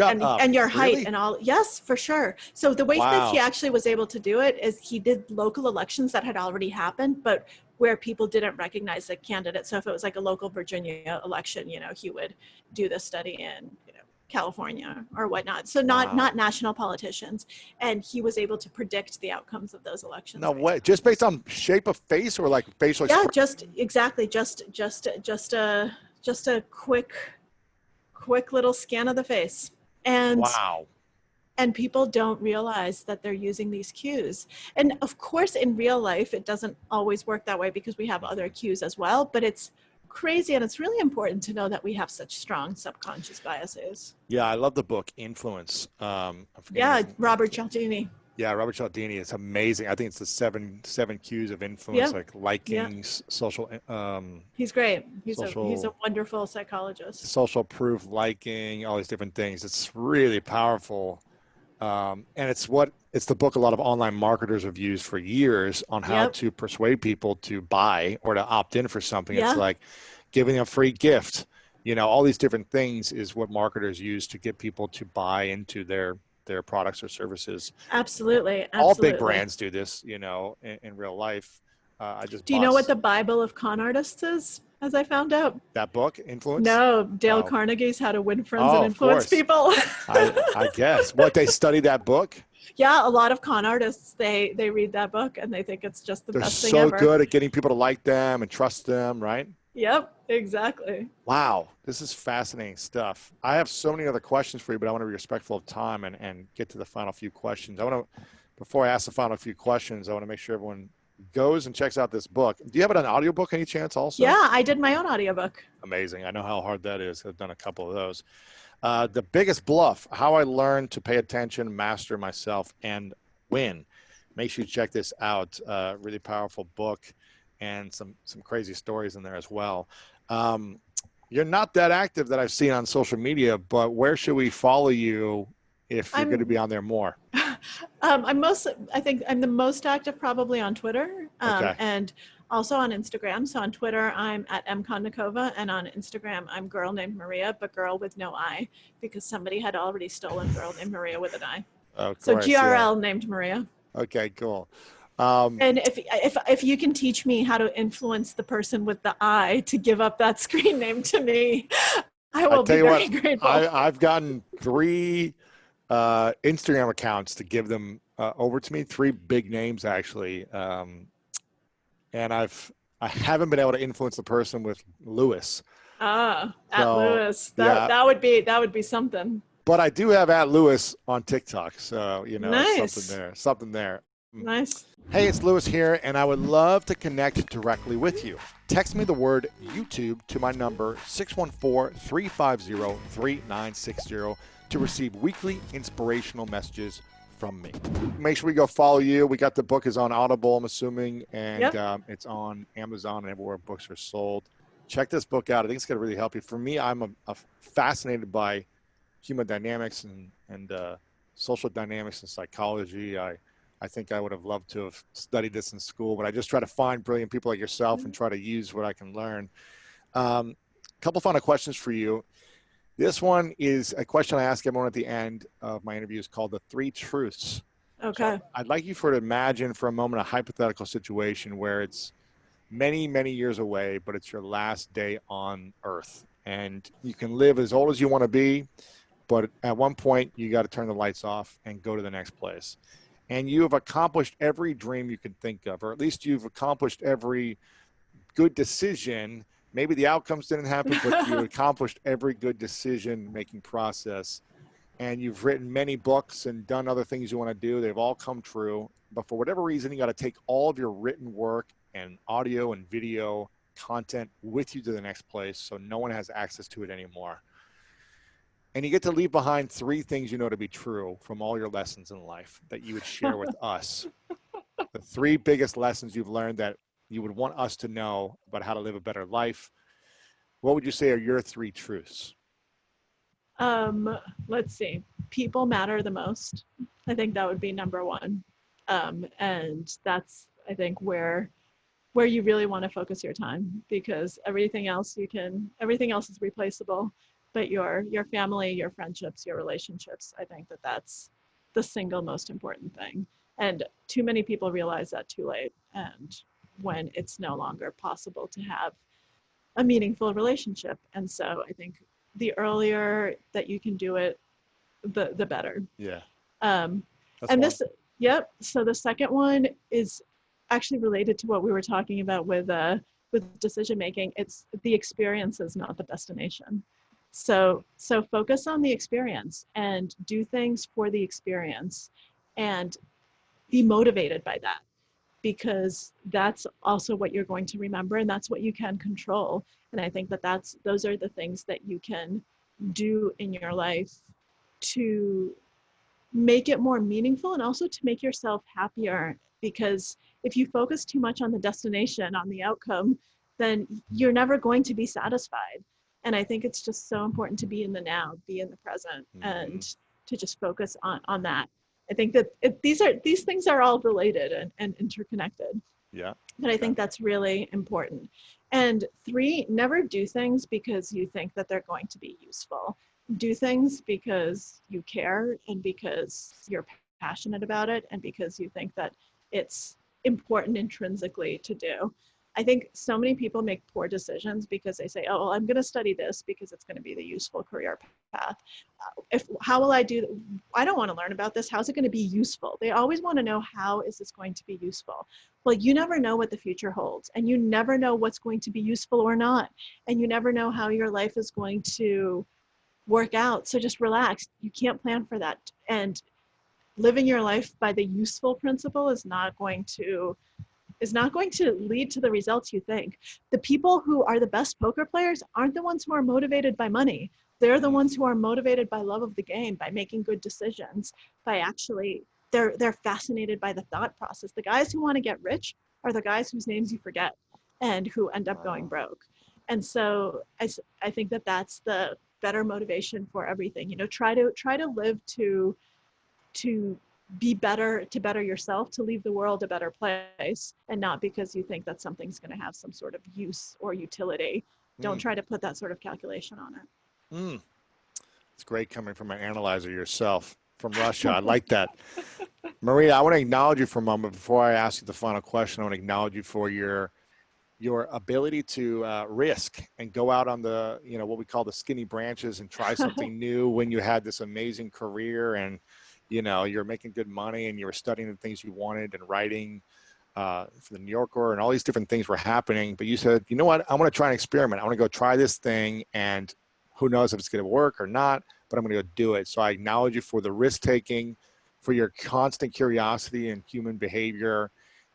And your height and all. Yes, for sure. So the way that he actually was able to do it is he did local elections that had already happened, but where people didn't recognize the candidate. So if it was like a local Virginia election, he would do this study in, California or whatnot. So not national politicians. And he was able to predict the outcomes of those elections. No way. Just based on shape of face or like facial expression? Yeah, just exactly. Just a quick little scan of the face. And and people don't realize that they're using these cues. And of course, in real life, it doesn't always work that way because we have other cues as well, but it's crazy, and it's really important to know that we have such strong subconscious biases. Yeah, I love the book Influence. Robert Cialdini. Yeah, Robert Cialdini. It's amazing. I think it's the seven cues of influence, like liking, social. He's great. He's a wonderful psychologist. Social proof, liking, all these different things. It's really powerful, and it's the book a lot of online marketers have used for years on how to persuade people to buy or to opt in for something. It's like giving them a free gift. All these different things is what marketers use to get people to buy into their products or services. Absolutely. All big brands do this, in real life. I just Do you know what the Bible of con artists is, as I found out? that book, Influence? No, Dale Oh. Carnegie's How to Win Friends and Of Influence course. People. I guess. What, they study that book? Yeah, a lot of con artists, they read that book and they think it's just the They're best thing so ever. good at getting people to like them and trust them, right? Yep, exactly. Wow, this is fascinating stuff. I have so many other questions for you, but I want to be respectful of time and get to the final few questions. Before I ask the final few questions, I want to make sure everyone goes and checks out this book. Do you have it on audiobook any chance also? Yeah, I did my own audiobook. Amazing. I know how hard that is. I've done a couple of those. The Biggest Bluff, How I Learned to Pay Attention, Master Myself, and Win. Make sure you check this out. Really powerful book and some crazy stories in there as well. You're not that active that I've seen on social media, but where should we follow you if you're going to be on there more? I think I'm the most active probably on Twitter, Okay. and also on Instagram. So on Twitter, I'm at Konnikova, and on Instagram, I'm Girl Named Maria, but girl with no I, because somebody had already stolen Girl Named Maria with an I. Of So course, GRL yeah. named Maria. Okay, cool. And if you can teach me how to influence the person with the I to give up that screen name to me, I will be very grateful. I've gotten 3 Instagram accounts to give them over to me, 3 big names actually, and I haven't been able to influence the person with Lewis. At So, Lewis, yeah. that would be something. But I do have at Lewis on TikTok, so Nice. something there. Nice. Hey, it's Lewis here, and I would love to connect directly with you. Text me the word YouTube to my number 614-350-3960 to receive weekly inspirational messages from me. Make sure we go follow you. We got the book is on Audible, I'm assuming, and Yep. It's on Amazon and everywhere books are sold. Check this book out. I think it's going to really help you. For me, I'm fascinated by human dynamics and social dynamics and psychology. I think I would have loved to have studied this in school, but I just try to find brilliant people like yourself and try to use what I can learn. Couple final questions for you. This one is a question I ask everyone at the end of my interviews called the 3 truths. Okay. So I'd like you to imagine for a moment a hypothetical situation where it's many, many years away, but it's your last day on Earth. And you can live as old as you want to be, but at one point you got to turn the lights off and go to the next place. And you have accomplished every dream you could think of, or at least you've accomplished every good decision. Maybe the outcomes didn't happen, but you accomplished every good decision-making process. And you've written many books and done other things you want to do. They've all come true. But for whatever reason, you got to take all of your written work and audio and video content with you to the next place, so no one has access to it anymore. And you get to leave behind 3 things you know to be true from all your lessons in life that you would share with us. The 3 biggest lessons you've learned that you would want us to know about how to live a better life. What would you say are your 3 truths? Let's see. People matter the most. I think that would be number 1. And that's, I think, where you really want to focus your time, because everything else is replaceable. But your family, your friendships, your relationships, I think that's the single most important thing. And too many people realize that too late, and when it's no longer possible to have a meaningful relationship. And so I think the earlier that you can do it, the better. Yeah. Yep. So the second one is actually related to what we were talking about with decision making. It's the experience is not the destination. So focus on the experience and do things for the experience and be motivated by that, because that's also what you're going to remember, and that's what you can control. And I think those are the things that you can do in your life to make it more meaningful and also to make yourself happier. Because if you focus too much on the destination, on the outcome, then you're never going to be satisfied. And I think it's just so important to be in the now, be in the present, and to just focus on that. I think that these things are all related and interconnected. Yeah. But I think that's really important. And 3, never do things because you think that they're going to be useful. Do things because you care and because you're passionate about it and because you think that it's important intrinsically to do. I think so many people make poor decisions because they say, oh, well, I'm going to study this because it's going to be the useful career path. How will I do? I don't want to learn about this. How's it going to be useful? They always want to know, how is this going to be useful? Well, you never know what the future holds, and you never know what's going to be useful or not. And you never know how your life is going to work out. So just relax. You can't plan for that. And living your life by the useful principle is not going to lead to the results you think. The people who are the best poker players aren't the ones who are motivated by money. They're the ones who are motivated by love of the game, by making good decisions, by actually, they're fascinated by the thought process. The guys who want to get rich are the guys whose names you forget and who end up going broke. And so I think that that's the better motivation for everything. You know, try to live to be better, to better yourself, to leave the world a better place, and not because you think that something's going to have some sort of use or utility. Don't try to put that sort of calculation on it. It's great coming from an analyzer yourself from Russia. I like that. Maria, I want to acknowledge you for a moment before I ask you the final question. I want to acknowledge you for your ability to risk and go out on the, you know, what we call the skinny branches and try something new when you had this amazing career and, you know, you're making good money and you were studying the things you wanted and writing for the New Yorker and all these different things were happening. But you said, you know what, I want to try an experiment. I want to go try this thing, and who knows if it's going to work or not, but I'm going to go do it. So I acknowledge you for the risk taking, for your constant curiosity in human behavior,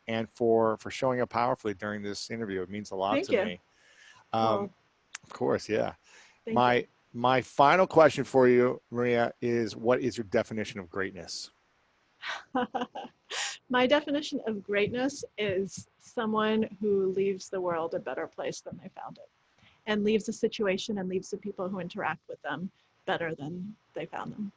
and for showing up powerfully during this interview. It means a lot to me. Of course, yeah. My final question for you, Maria, is what is your definition of greatness? My definition of greatness is someone who leaves the world a better place than they found it, and leaves the situation and leaves the people who interact with them better than they found them.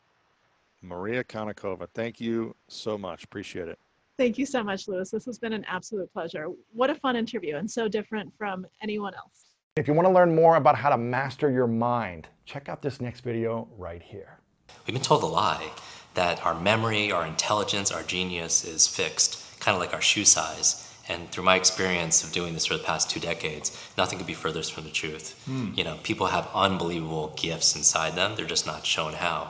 Maria Konnikova, thank you so much. Appreciate it. Thank you so much, Louis. This has been an absolute pleasure. What a fun interview, and so different from anyone else. If you want to learn more about how to master your mind, check out this next video right here. We've been told a lie, that our memory, our intelligence, our genius is fixed, kind of like our shoe size. And through my experience of doing this for the past 2 decades, nothing could be furthest from the truth. You know, people have unbelievable gifts inside them. They're just not shown how.